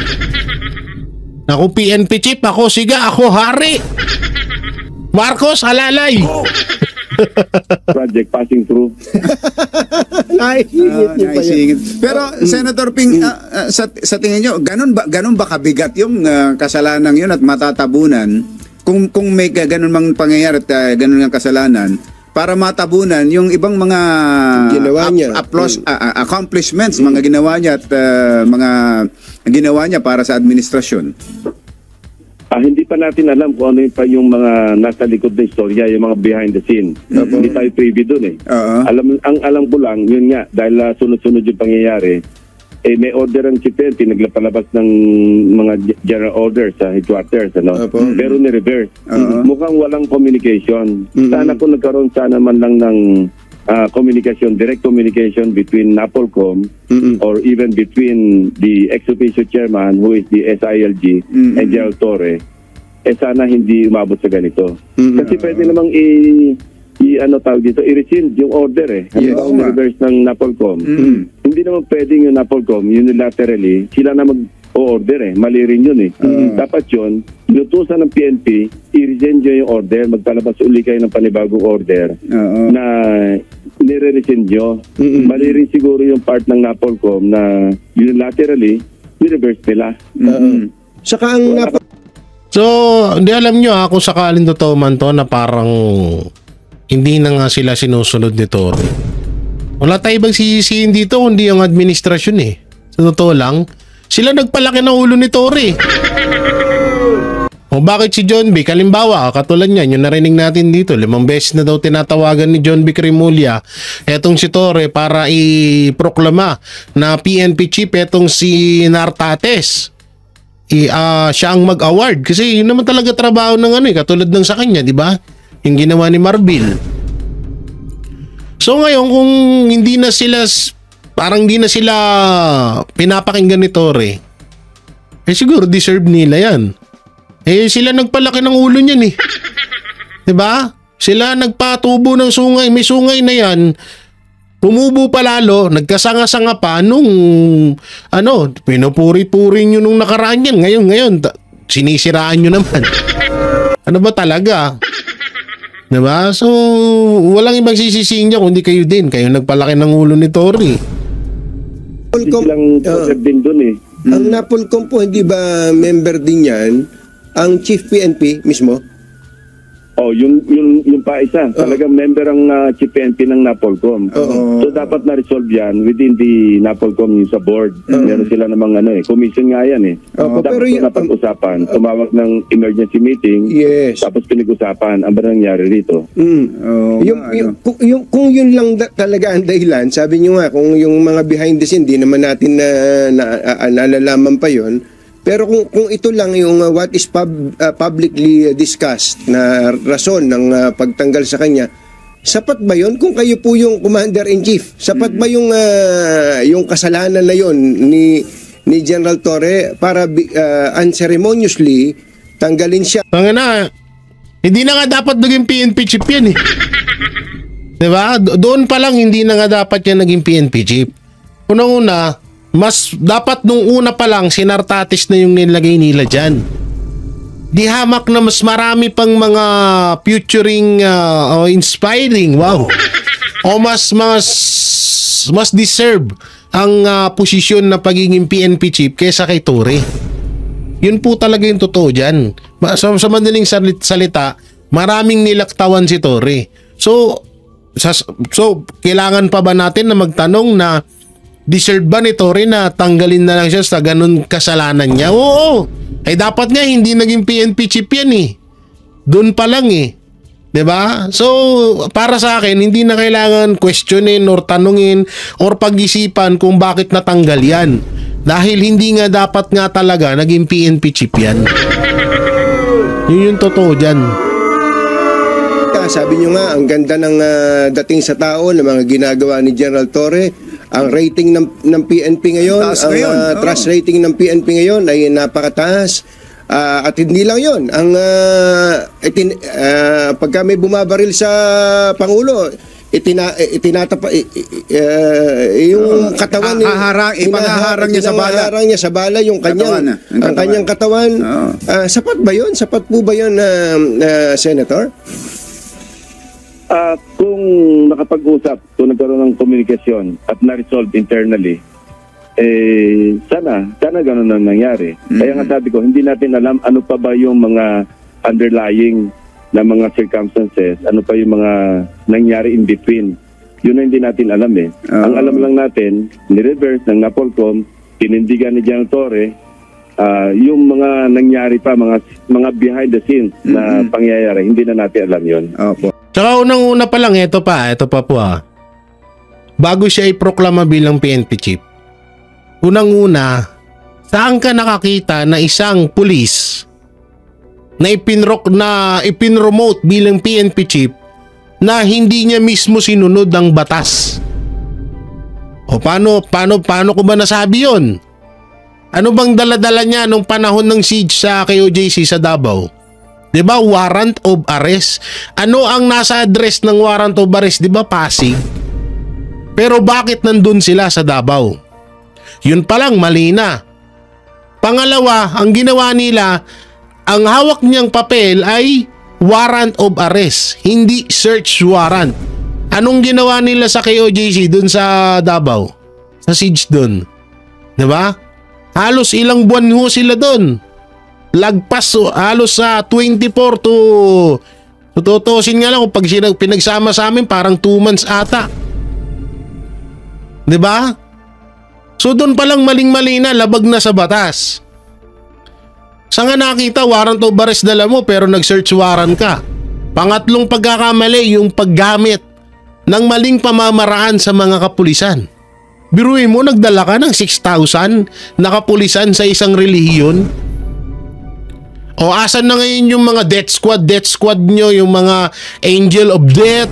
Ako PNP chief, ako siga, ako hari. Marcos, halalay. Project passing through. Naisingit. Pero Senator Ping, sa tingin nyo, ganun ba kabigat yung kasalanan yun at matatabunan kung may ganun mang pangyayari at ganun ang kasalanan para matabunan yung ibang mga Ginawa niya. accomplishments, mga ginawa niya at mga ginawa niya para sa administrasyon? Hindi pa natin alam kung ano pa yung mga nasa likod ng istorya, yung mga behind the scene. Hindi tayo privy dun eh. Ang alam ko lang, yun nga, dahil sunod-sunod yung pangyayari, may order ang CPNP, naglapalabas ng mga general orders sa headquarters, pero ni-reverse. Mukhang walang communication. Sana kung nagkaroon sana man lang ng direct communication between NAPOLCOM or even between the ex-officio chairman who is the SILG and General Torre, sana hindi umabot sa ganito. Kasi pwede namang i-rescind yung order eh. Halimbawa, reverse ng NAPOLCOM. Hindi naman pwedeng yung NAPOLCOM unilaterally, sila na mag-order eh. Mali rin yun eh. Dapat yun, inutusan ng PNP, i-rescind nyo yung order, magpalabas uli kayo ng panibagong order na nire-rescind nyo. Mali rin siguro yung part ng NAPOLCOM na unilaterally, i-reverse nila. Saka ang So, hindi alam nyo kung sakaling totoo man to na parang hindi na nga sila sinusunod ni Torre. Wala tayo ibang sisisihin dito kundi yung administrasyon eh. Sa totoo lang, sila nagpalaki ng ulo ni Torre. O bakit si John B? Kalimbawa, katulad niyan, yung narinig natin dito, 5 beses na daw tinatawagan ni John B. Cremulya etong si Torre para iproklama na PNP chief etong si Nartates. Siya ang mag-award kasi yun naman talaga trabaho ng katulad ng sa kanya, di ba? Yung ginawa ni Marbil. So ngayon kung hindi na sila pinapakinggan ni Torre, siguro deserve nila yan. Sila nagpalaki ng ulo niyan eh. 'Di ba? Sila nagpatubo ng sungay, may sungay na yan. Tumubo pa lalo, nagkasanga-sanga pa nung pinupuri-puri nyo nung nakaraan yan. Ngayon, sinisiraan nyo naman. Ano ba talaga? Diba? So, walang ibang sisisihin niya kundi kayo din. Kayo nagpalaki ng ulo ni Torre. Silang din dun eh. Ang NAPOLCOM po, hindi ba member din yan ang Chief PNP mismo? Yung pa isa. Talagang member ang Chief PNP ng NAPOLCOM. So dapat na-resolve yan within the NAPOLCOM yung sa board. Meron sila namang commission nga yan eh. Dapat pero napag-usapan. Tumawag ng emergency meeting. Yes. Tapos pinag-usapan. Ang ba nangyari rito? Kung yun lang talaga ang dahilan, sabi nyo nga, kung yung mga behind the scene, di naman natin nalalaman pa yun. Pero kung ito lang yung what is publicly discussed na rason ng pagtanggal sa kanya, sapat ba yun? Kung kayo po yung commander-in-chief, sapat ba yung kasalanan na yun ni General Torre para unceremoniously tanggalin siya? Hindi na nga dapat naging PNP chief yan eh. Diba? Doon pa lang hindi na nga dapat yan naging PNP chief. Unang-una, mas dapat nung una pa lang si Nartates na yung nilagay nila dyan. Di hamak na mas marami pang mga futuring inspiring, wow. O mas deserve ang posisyon na pagiging PNP chief kaysa kay Torre. Yun po talaga yung totoo dyan. Sa madaling salita, maraming nilaktawan si Torre. So kailangan pa ba natin na magtanong na deserve ba ni Torre na tanggalin na lang siya sa ganun kasalanan niya? Oo. Dapat nga hindi naging PNP chief yan eh. Doon pa lang eh. 'Di ba? So, para sa akin, hindi na kailangan questionin or tanungin or pag-isipan kung bakit natanggal yan. Dahil hindi nga dapat nga talaga naging PNP chief yan. Yun yung totoo dyan. Sabi nyo nga, ang ganda ng dating sa tao ng mga ginagawa ni General Torre. Ang rating ng PNP ngayon, ang trust rating ng PNP ngayon ay napakataas. At hindi lang yun. Pagka may bumabaril sa Pangulo, yung katawan ipahaharang niya sa bala. Ipahaharang niya sa bala yung kanyang katawan. Sapat ba yun? Sapat po ba yun, Senator? Kung nakapag-usap, kung nagkaroon ng komunikasyon at na-resolve internally, sana ganun ang nangyari. Kaya nga sabi ko, hindi natin alam ano pa ba yung mga underlying na mga circumstances, ano pa yung mga nangyari in between. Yun na hindi natin alam eh. Ang alam lang natin, ni-reverse ng NAPOLCOM, tinindigan ni General Torre, yung mga nangyari pa, mga behind the scenes na pangyayari, hindi na natin alam yun. Opo. Tsaka unang-una pa lang, ito pa po bago siya iproklama bilang PNP chief, unang-una, saan ka nakakita na isang pulis na ipinromote bilang PNP chief na hindi niya mismo sinunod ang batas? O paano ko ba nasabi yun? Ano bang dala-dala niya nung panahon ng siege sa KOJC sa Davao? 'Di ba, warrant of arrest? Ano ang nasa address ng warrant of arrest? 'Di ba, Pasig? Pero bakit nandun sila sa Davao? Yun pa lang, mali na. Pangalawa, ang ginawa nila, ang hawak niyang papel ay warrant of arrest, hindi search warrant. Anong ginawa nila sa KOJC dun sa Davao? Sa siege dun? 'Di ba? Halos ilang buwan ho sila dun. Lagpas halos sa 24 to tutusin nga lang kung pag pinagsama sa amin parang 2 months ata. 'Di ba? So doon pa lang maling-mali na, labag na sa batas. Sa nga nakita, warrant of arrest dala mo pero nag-search warrant ka. Pangatlong pagkakamali, yung paggamit ng maling pamamaraan sa mga kapulisan. Biruin mo, nagdala ka ng 6,000 na kapulisan sa isang relihiyon. O asan na ngayon yung mga death squad nyo, yung mga angel of death?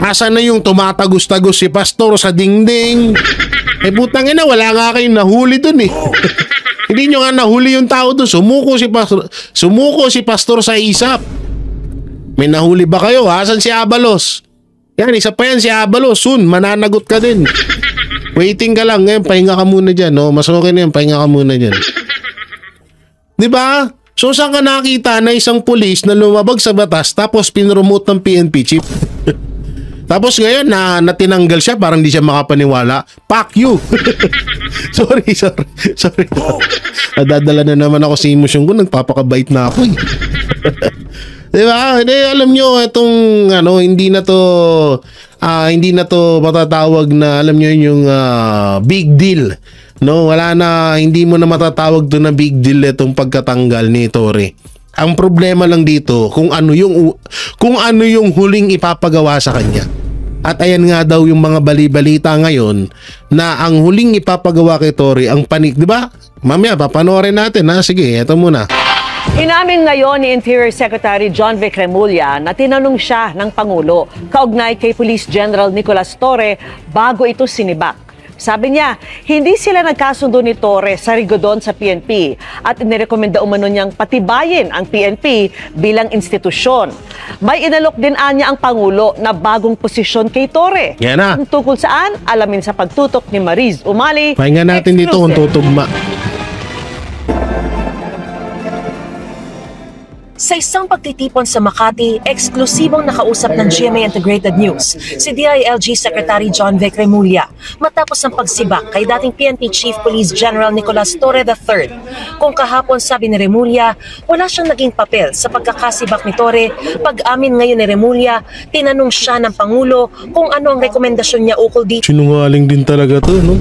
Asan na yung tumatagos-tagos si pastor sa dingding? Putang ina, wala nga kayong nahuli dun eh. Hindi nyo nga nahuli yung tao dun. Sumuko si pastor sa isap. May nahuli ba kayo? Asan si Abalos? Yan, isa pa yan si Abalos. Soon, mananagot ka din. Waiting ka lang. Ngayon, pahinga ka muna dyan. No? Mas okay na yan, pahinga ka muna dyan. Diba? So saan ka nakita na isang pulis na lumabag sa batas tapos pinromote ng PNP chief? Tapos ngayon na tinanggal siya, parang di siya makapaniwala. Fuck you! sorry. Nadadala na naman ako sa emosyon ko, nagpapakabait na ako eh. Diba? Alam nyo, itong hindi na to matatawag na, alam nyo yung big deal. No, wala na, hindi mo na matatawag to na big deal itong pagkatanggal ni Torre. Ang problema lang dito kung ano yung huling ipapagawa sa kanya. At ayan nga daw yung mga bali-balita ngayon na ang huling ipapagawa kay Torre ang panik, di ba? Mamaya papanoorin natin ha. Sige, eto muna. Inamin ngayon ni Interior Secretary John Vic Remulla na tinanong siya ng Pangulo kaugnay kay Police General Nicolas Torre bago ito sinibak. Sabi niya, hindi sila nagkasundo ni Torre sa rigodon sa PNP at inirekomenda umano niyang patibayin ang PNP bilang institusyon. May inalok din anya ang Pangulo na bagong posisyon kay Torre. Yan na. Kung tungkol saan, alamin sa pagtutok ni Mariz Umali. Pahinga natin dito kung tutugma. Sa isang pagtitipon sa Makati, eksklusibong nakausap ng GMA Integrated News si DILG Secretary John Vic Remulla matapos ang pagsibak kay dating PNP Chief Police General Nicolas Torre III. Kung kahapon sabi ni Remulla, wala siyang naging papel sa pagkakasibak ni Torre, pag-amin ngayon ni Remulla, tinanong siya ng Pangulo kung ano ang rekomendasyon niya ukol dito. Sinungaling din talaga to, no?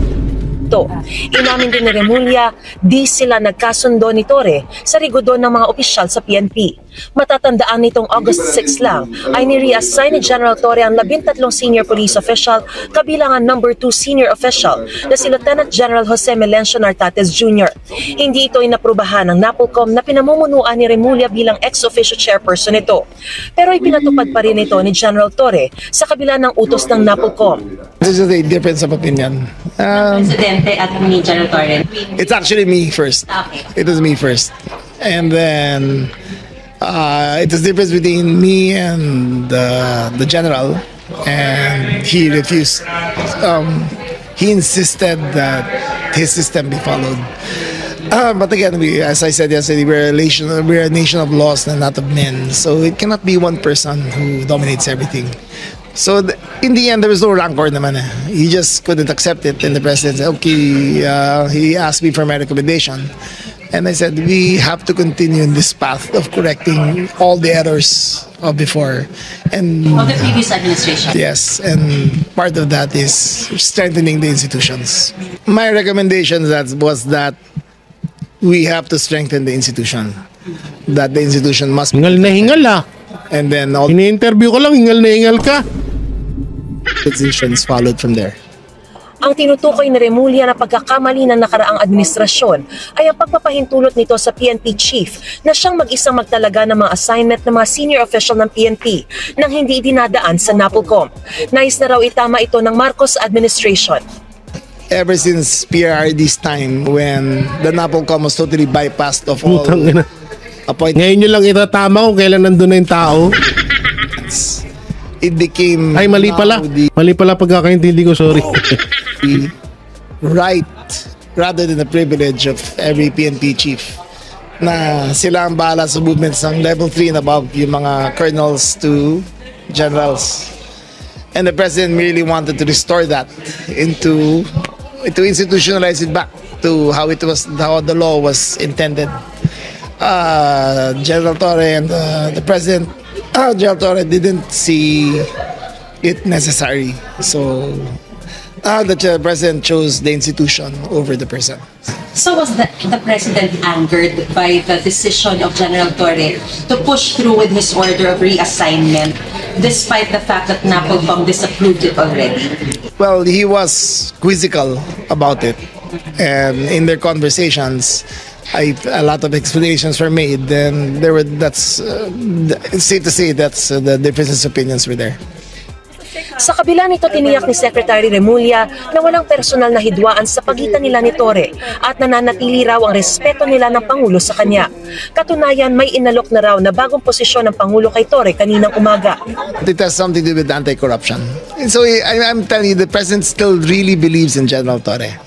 Inamin din ni Remulla, di sila nagkasundo ni Torre sa rigodon ng mga opisyal sa PNP. Matatandaan nitong August 6 lang ay ni-reassign ni General Torre ang 13 senior police official kabilang ang number 2 senior official na si Lieutenant General Jose Melencio Nartates Jr. Hindi ito inaprubahan ng NAPOLCOM na pinamumunuan ni Remulla bilang ex-officio chairperson nito. Pero ipinatupad pa rin ito ni General Torre sa kabila ng utos ng NAPOLCOM. This is a difference of opinion. Presidente at ni General Torre. It's actually me first. Okay. It was me first. And then it was difference between me and the general, and he refused. He insisted that his system be followed. But again, as I said yesterday, we're a nation of laws and not of men. So it cannot be one person who dominates everything. So in the end, there was no rancor naman. He just couldn't accept it, and the president said, okay, he asked me for my recommendation. And I said, we have to continue in this path of correcting all the errors of before. And Of the previous administration. yes, and part of that is strengthening the institutions. My recommendation was that we have to strengthen the institution. That the institution must be, Hingal na hingal ah. and then all Ini-interview ko lang, hingal na hingal ka. decisions followed from there. Ang tinutukoy ni Remulla na pagkakamali ng nakaraang administrasyon ay ang pagpapahintulot nito sa PNP chief na siyang mag-isang magtalaga ng mga assignment ng mga senior official ng PNP nang hindi dinadaan sa NAPOLCOM. Nais na raw itama ito ng Marcos administration. Ever since PRRD's time, when the NAPOLCOM was totally bypassed of all Putang ina. appointments, Ngayon nyo lang itatama kung kailan nandun na yung tao. it became Ay, mali pala. now the Mali pala pagkakaintindi ko, sorry. right rather than the privilege of every PNP chief na sila ang bahala sa movements ng level 3 and above, yung mga colonels to generals. And the president really wanted to restore that to institutionalize it back to how the law was intended. General Torre and the president, General Torre didn't see it necessary. So the president chose the institution over the person. So was the president angered by the decision of General Torre to push through with his order of reassignment despite the fact that NAPOLCOM disapproved it already? Well, he was quizzical about it, and in their conversations, a lot of explanations were made. And it's safe to say that's the differences of opinions were there. Sa kabila nito, tiniyak ni Secretary Remulla na walang personal na hidwaan sa pagitan nila ni Torre at nananatili raw ang respeto nila ng Pangulo sa kanya. Katunayan, may inalok na raw na bagong posisyon ng Pangulo kay Torre kaninang umaga. It has something to do with anti-corruption. And so I'm telling you, the president still really believes in General Torre.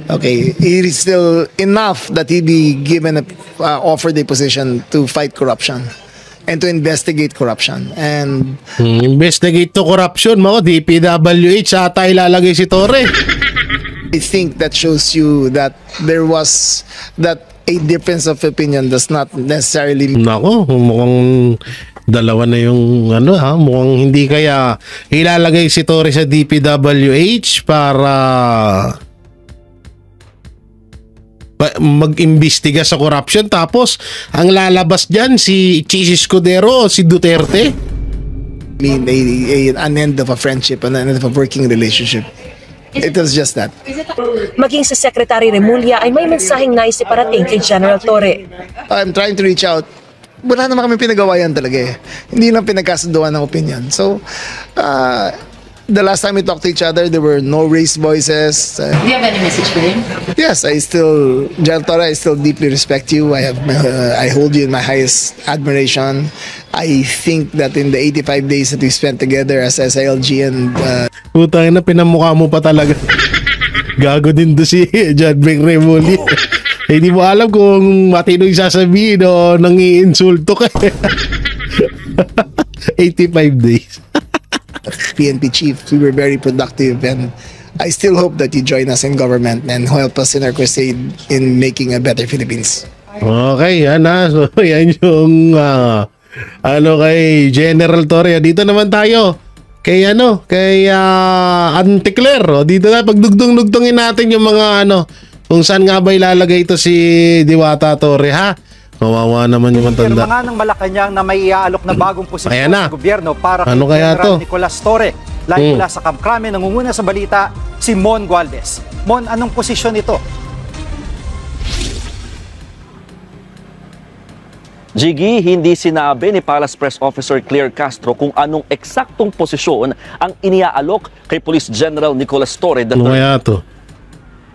Okay, it is still enough that he be given offered a position to fight corruption and to investigate corruption. And Investigate to corruption, mga DPWH, ata ilalagay si Torre. I think that shows you that a difference of opinion does not necessarily Nako, mukhang dalawa na yung mukhang hindi kaya ilalagay si Torre sa DPWH para mag-imbestiga sa corruption, tapos ang lalabas dyan si Chis Escudero o si Duterte. mean an end of a friendship, an end of a working relationship. It was just that. Maging si Secretary Remulla ay may mensaheng nais iparating kay General Torre. I'm trying to reach out. Wala naman kami pinagawayan talaga eh. Hindi lang pinagkasunduan ng opinion. So, the last time we talked to each other, there were no raised voices. Do you have any message for him? Yes, General Torre, I still deeply respect you. I hold you in my highest admiration. I think that in the 85 days that we spent together as SILG and Putang na, pinamukha mo pa talaga. Gago din do si John Vic Remulla. Hindi mo alam kung matino yung sasabihin o nangi-insulto ka. 85 days. PNP chief, we were very productive, and I still hope that you join us in government and help us in our crusade in making a better Philippines. Okay, yan ha. So, yan yung kay General Torre. Dito naman tayo kay Auntie Claire. Dito na pagdugtong-dugtongin natin yung mga kung saan nga ba ilalagay ito si Diwata Torre, ha? Kawawa naman yung matanda. Mga ng Malacanang na may iaalok na bagong posisyon Ayan na. sa gobyerno para kay Ano kaya General to? Nicolas Torre. Live mula sa Kamkrame, nangunguna sa balita si Mon Gualdes. Mon, anong posisyon ito? Jiggy, hindi sinabi ni Palace Press Officer Claire Castro kung anong eksaktong posisyon ang iniaalok kay Police General Nicolas Torre III. Ano kaya to?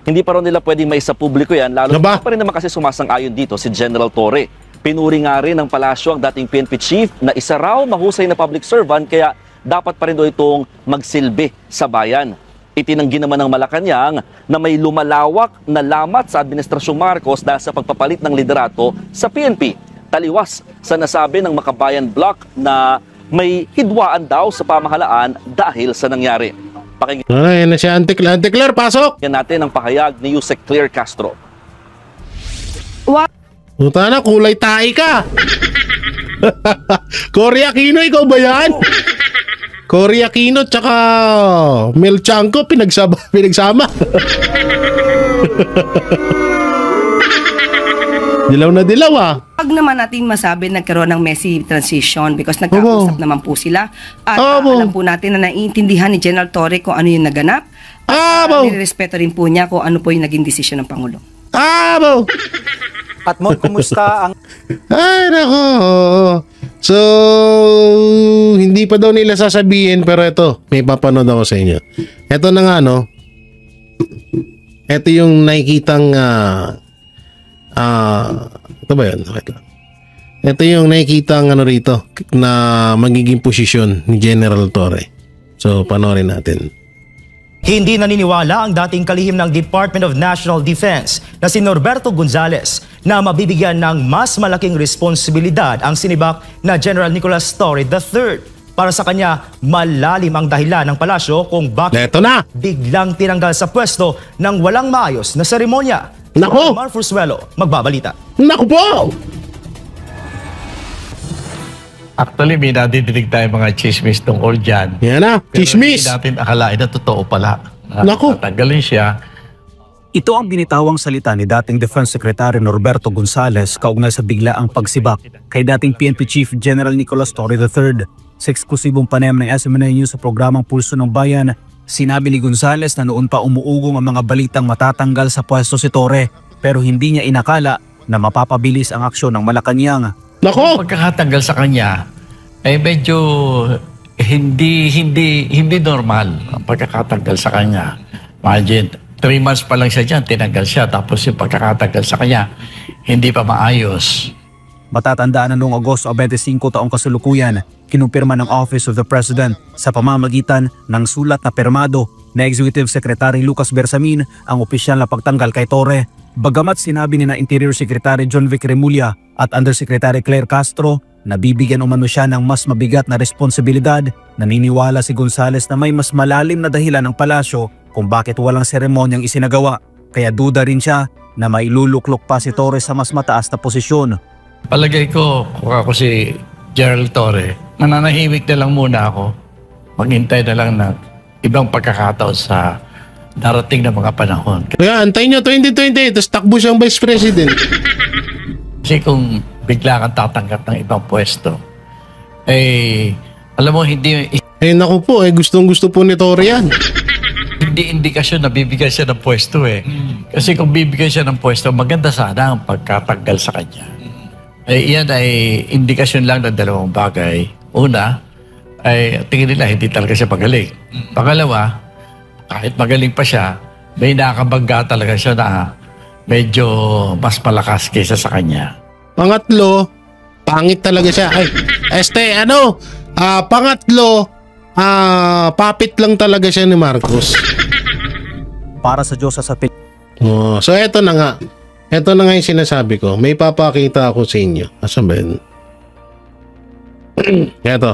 Hindi pa rin nila pwedeng may sa publiko yan, lalo na pa rin naman kasi sumasang-ayon dito si General Torre. Pinuri nga rin ng palasyo ang dating PNP chief na isa raw mahusay na public servant kaya dapat pa rin daw itong magsilbi sa bayan. Itinanggi naman ng Malacanang na may lumalawak na lamat sa Administrasyong Marcos dahil sa pagpapalit ng liderato sa PNP. Taliwas sa nasabi ng Makabayan Block na may hidwaan daw sa pamahalaan dahil sa nangyari. Ay, na si Auntie Claire, pasok! Yan natin ang pahayag ni Yusek Claire Castro. Puta na, kulay tae ka! Cory Aquino, ikaw ba yan? Cory Aquino tsaka Mel Chanco pinagsama. Dilaw na dilaw ah. Pag naman natin masabi nagkaroon ng messy transition because nagkausap naman po sila at alam po natin na naiintindihan ni General Torre kung ano yung naganap at nirespeto rin po niya kung ano po yung naging desisyon ng Pangulo. At Mon, kumusta ang... Ay, nako. So, hindi pa daw nila sasabihin pero ito, may papanood ako sa inyo. Ito na nga, no? Ito yung nakikitang ito ba yun? Wait lang. Ito yung nakikitang ano rito na magiging posisyon ni General Torre. So, panoorin natin. Hindi naniniwala ang dating kalihim ng Department of National Defense na si Norberto Gonzales na mabibigyan ng mas malaking responsibilidad ang sinibak na General Nicolas Torre III. Para sa kanya, malalim ang dahilan ng palasyo kung bakit biglang tinanggal sa pwesto ng walang maayos na seremonya. Nako! Mar Fursuelo, magbabalita. Nako po! Actually, may nadidinig tayo mga chismis tungkol dyan. Yan na, chismis! Pero hindi natin akalain na totoo pala. Nako! Tatanggalin siya. Ito ang binitawang salita ni dating Defense Secretary Norberto Gonzales kaugnay sa biglaang pagsibak kay dating PNP Chief General Nicolas Torre III. Sa eksklusibong panayam ng SMNI News sa programang Pulso ng Bayan, sinabi ni Gonzales na noon pa umuugong ang mga balitang matatanggal sa pwesto si Torre pero hindi niya inakala na mapapabilis ang aksyon ng Malacanang. Nako! Pagkakatanggal sa kanya ay medyo hindi normal ang pagkakatanggal sa kanya. Imagine, 3 months pa lang siya dyan, tinanggal siya. Tapos yung pagkakatanggal sa kanya, hindi pa maayos. Matatandaan na noong Agosto 25 taong kasulukuyan, kinumpirma ng Office of the President sa pamamagitan ng sulat na pirmado na Executive Secretary Lucas Bersamin ang opisyal na pagtanggal kay Torre. Bagamat sinabi ni na Interior Secretary John Vic Remulla at Undersecretary Claire Castro na bibigyan umano siya ng mas mabigat na responsibilidad, naniniwala si Gonzales na may mas malalim na dahilan ng palasyo kung bakit walang seremonyang isinagawa. Kaya duda rin siya na mailuluklok pa si Torre sa mas mataas na posisyon. Palagay ko, kung ako si General Torre, mananahimik na lang muna ako. Maghintay na lang ng ibang pagkakataon sa darating na mga panahon. Kaya antayin nyo 2020, tapos takbo siyang Vice President. Kasi kung bigla kang tatanggap ng ibang pwesto, alam mo, hindi... naku po, gustong-gusto po ni Torre yan. Hindi indikasyon na bibigyan siya ng pwesto Kasi kung bibigyan siya ng pwesto, maganda sana ang pagkatanggal sa kanya. Iyan ay indikasyon lang ng dalawang bagay. Una, ay tingin nila hindi talaga siya magaling. Pangalawa, kahit magaling pa siya, may nakabangga talaga siya na medyo mas malakas kaysa sa kanya. Pangatlo, pangit talaga siya. Pangatlo, papit lang talaga siya ni Marcos. Para sa Diyos sa so eto na nga. Ito na nga yung sinasabi ko. May papakita ako sa inyo. Asan ba yun? Ito.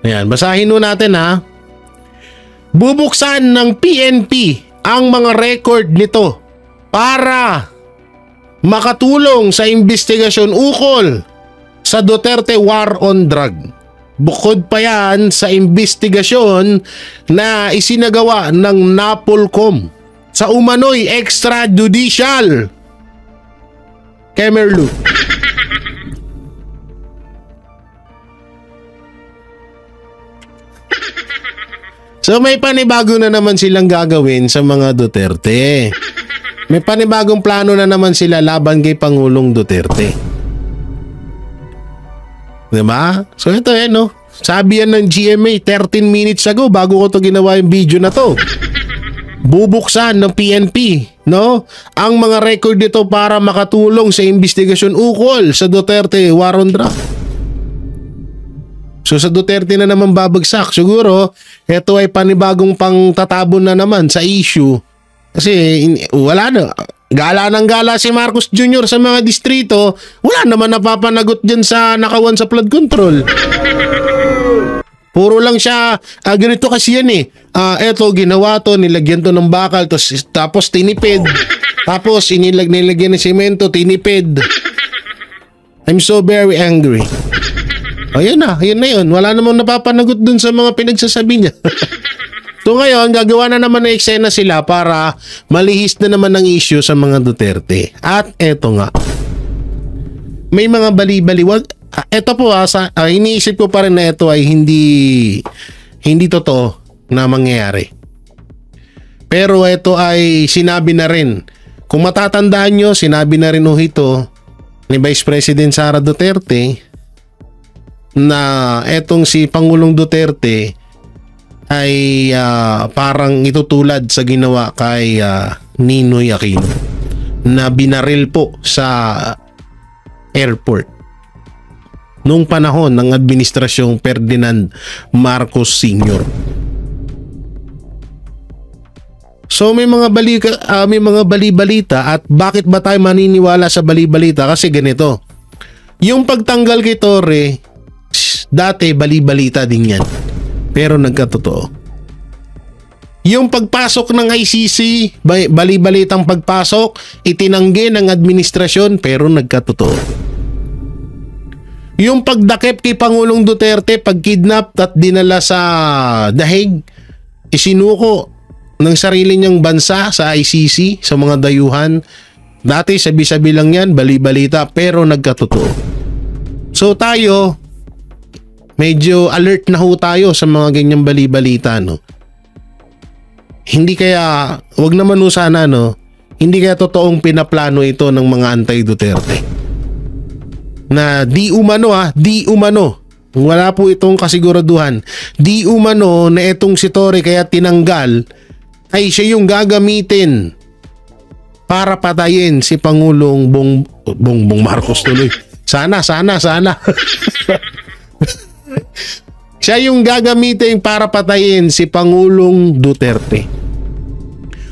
Ayan. Basahin nun natin ha. Bubuksan ng PNP ang mga record nito para makatulong sa investigasyon ukol sa Duterte War on Drug. Bukod pa yan sa investigasyon na isinagawa ng NAPOLCOM sa umano'y extrajudicial Kemerlu. So may panibago na naman silang gagawin sa mga Duterte. May panibagong plano na naman sila laban kay Pangulong Duterte. Diba? So ito no. Sabi yan ng GMA 13 minutes ago bago ko to ginawa yung video na to. Bubuksan ng PNP, no? Ang mga record nito para makatulong sa investigasyon ukol sa Duterte war on drugs. So sa Duterte na naman babagsak. Siguro, ito ay panibagong pangtatabon na naman sa issue. Kasi wala na. Gala ng gala si Marcos Jr. sa mga distrito. Wala naman napapanagot dyan sa nakawan sa flood control. Puro lang siya, ganito kasi yan eto ginawa to, nilagyan to ng bakal, tapos tinipid. Tapos nilagyan ng semento, tinipid. I'm so very angry. Ayun na yun. Wala namang napapanagot dun sa mga pinagsasabi niya. So ngayon, gagawa na naman ng eksena sila para malihis na naman ang issue sa mga Duterte. At eto nga, may mga bali-baliwag. Ito po iniisip ko pa rin na ito ay hindi totoo na mangyayari. Pero ito ay sinabi na rin. Kung matatandaan nyo, sinabi na rin ito ni Vice President Sara Duterte na etong si Pangulong Duterte ay parang itutulad sa ginawa kay Ninoy Aquino na binaril po sa airport nung panahon ng administrasyong Ferdinand Marcos Sr. So may mga bali-balita at bakit ba tayo maniniwala sa bali-balita? Kasi ganito. Yung pagtanggal kay Torre, dati bali-balita din yan. Pero nagkatotoo. Yung pagpasok ng ICC, bali-balitang pagpasok, itinanggi ng administrasyon pero nagkatotoo. Yung pagdakip kay Pangulong Duterte, pagkidnap at dinala sa dahig, isinuko ng sarili niyang bansa sa ICC, sa mga dayuhan. Dati sabi-sabi lang yan, bali-balita, pero nagkatotoo. So tayo, medyo alert na ho tayo sa mga ganyang bali-balita, no? Hindi kaya, wag naman ho sana, no? Hindi kaya totoong pinaplano ito ng mga anti-Duterte. Na di umano, wala po itong kasiguraduhan, di umano na itong si Torre kaya tinanggal ay siya yung gagamitin para patayin si Pangulong Bongbong Marcos tuloy. Sana. Siya yung gagamitin para patayin si Pangulong Duterte.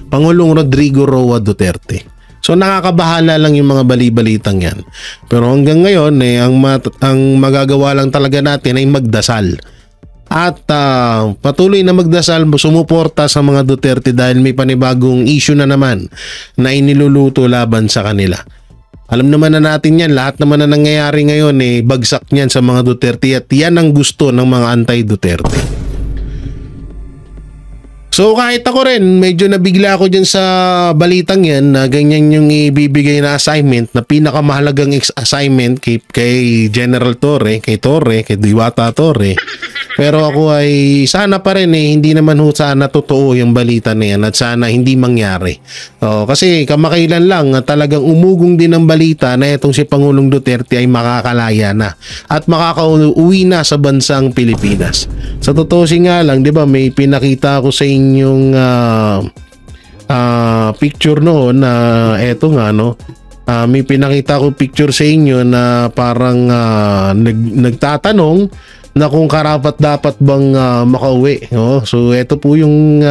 Pangulong Rodrigo Roa Duterte. So nakakabahala lang yung mga bali-balitang yan. Pero hanggang ngayon, ang magagawa lang talaga natin ay magdasal. At patuloy na magdasal, sumuporta sa mga Duterte dahil may panibagong issue na naman na iniluluto laban sa kanila. Alam naman na natin yan, lahat naman na nangyayari ngayon bagsak niyan sa mga Duterte at yan ang gusto ng mga anti-Duterte. So kahit ako rin, medyo nabigla ako dyan sa balitang yan na ganyan yung ibibigay na assignment, na pinakamahalagang assignment kay General Torre, kay Diwata Torre. Pero ako ay sana pa rin hindi naman sana totoo yung balita na yan at sana hindi mangyari. Kasi kamakailan lang talagang umugong din ang balita na itong si Pangulong Duterte ay makakalaya na at makakauwi na sa bansang Pilipinas. Sa totoo nga lang, di ba, may pinakita ako sa inyong picture noon na eto nga, no? May pinakita ko picture sa inyo na parang nagtatanong na kung karapat dapat bang makauwi. So ito po yung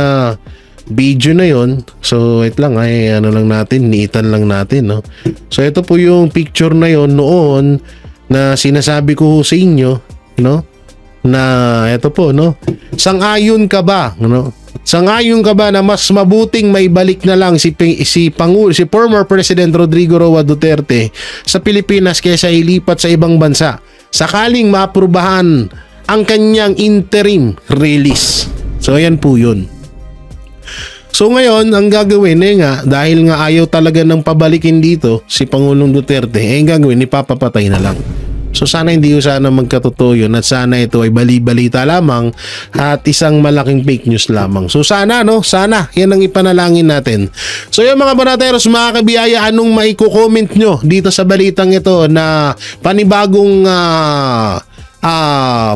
video na yon. So wait lang, niitan lang natin, no? So ito po yung picture na yon noon na sinasabi ko sa inyo, no? Na ito po, no? Sang-ayon ka ba, no? Sang-ayon ka ba na mas mabuting maibalik na lang si former President Rodrigo Roa Duterte sa Pilipinas kaysa ilipat sa ibang bansa sakaling maaprubahan ang kanyang interim release? So ayan po yun. So ngayon, ang gagawin nga, dahil nga ayaw talaga ng pabalikin dito si Pangulong Duterte, ang gagawin, ipapapatay na lang. So sana hindi sana magkatotoo yun at sana ito ay bali-balita lamang at isang malaking fake news lamang. So sana, no? Sana. Yan ang ipanalangin natin. So yung mga banateros, mga kabiyaya, anong maiko-comment nyo dito sa balitang ito na panibagong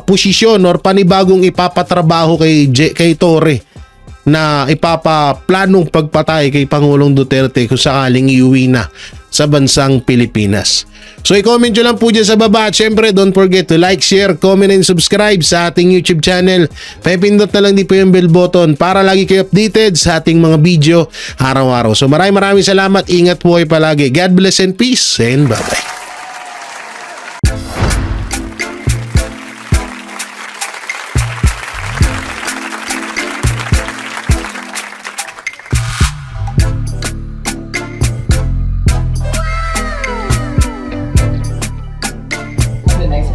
posisyon or panibagong ipapatrabaho kay Torre na ipapaplanong pagpatay kay Pangulong Duterte kung sakaling iuwi na sa bansang Pilipinas. So i-comment nyo lang po dyan sa baba at syempre don't forget to like, share, comment and subscribe sa ating YouTube channel. Pipindot na lang din po yung bell button para lagi kayo updated sa ating mga video araw-araw. So maraming salamat, ingat po kayo palagi. God bless and peace and bye-bye.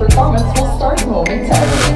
Performance will start momentarily.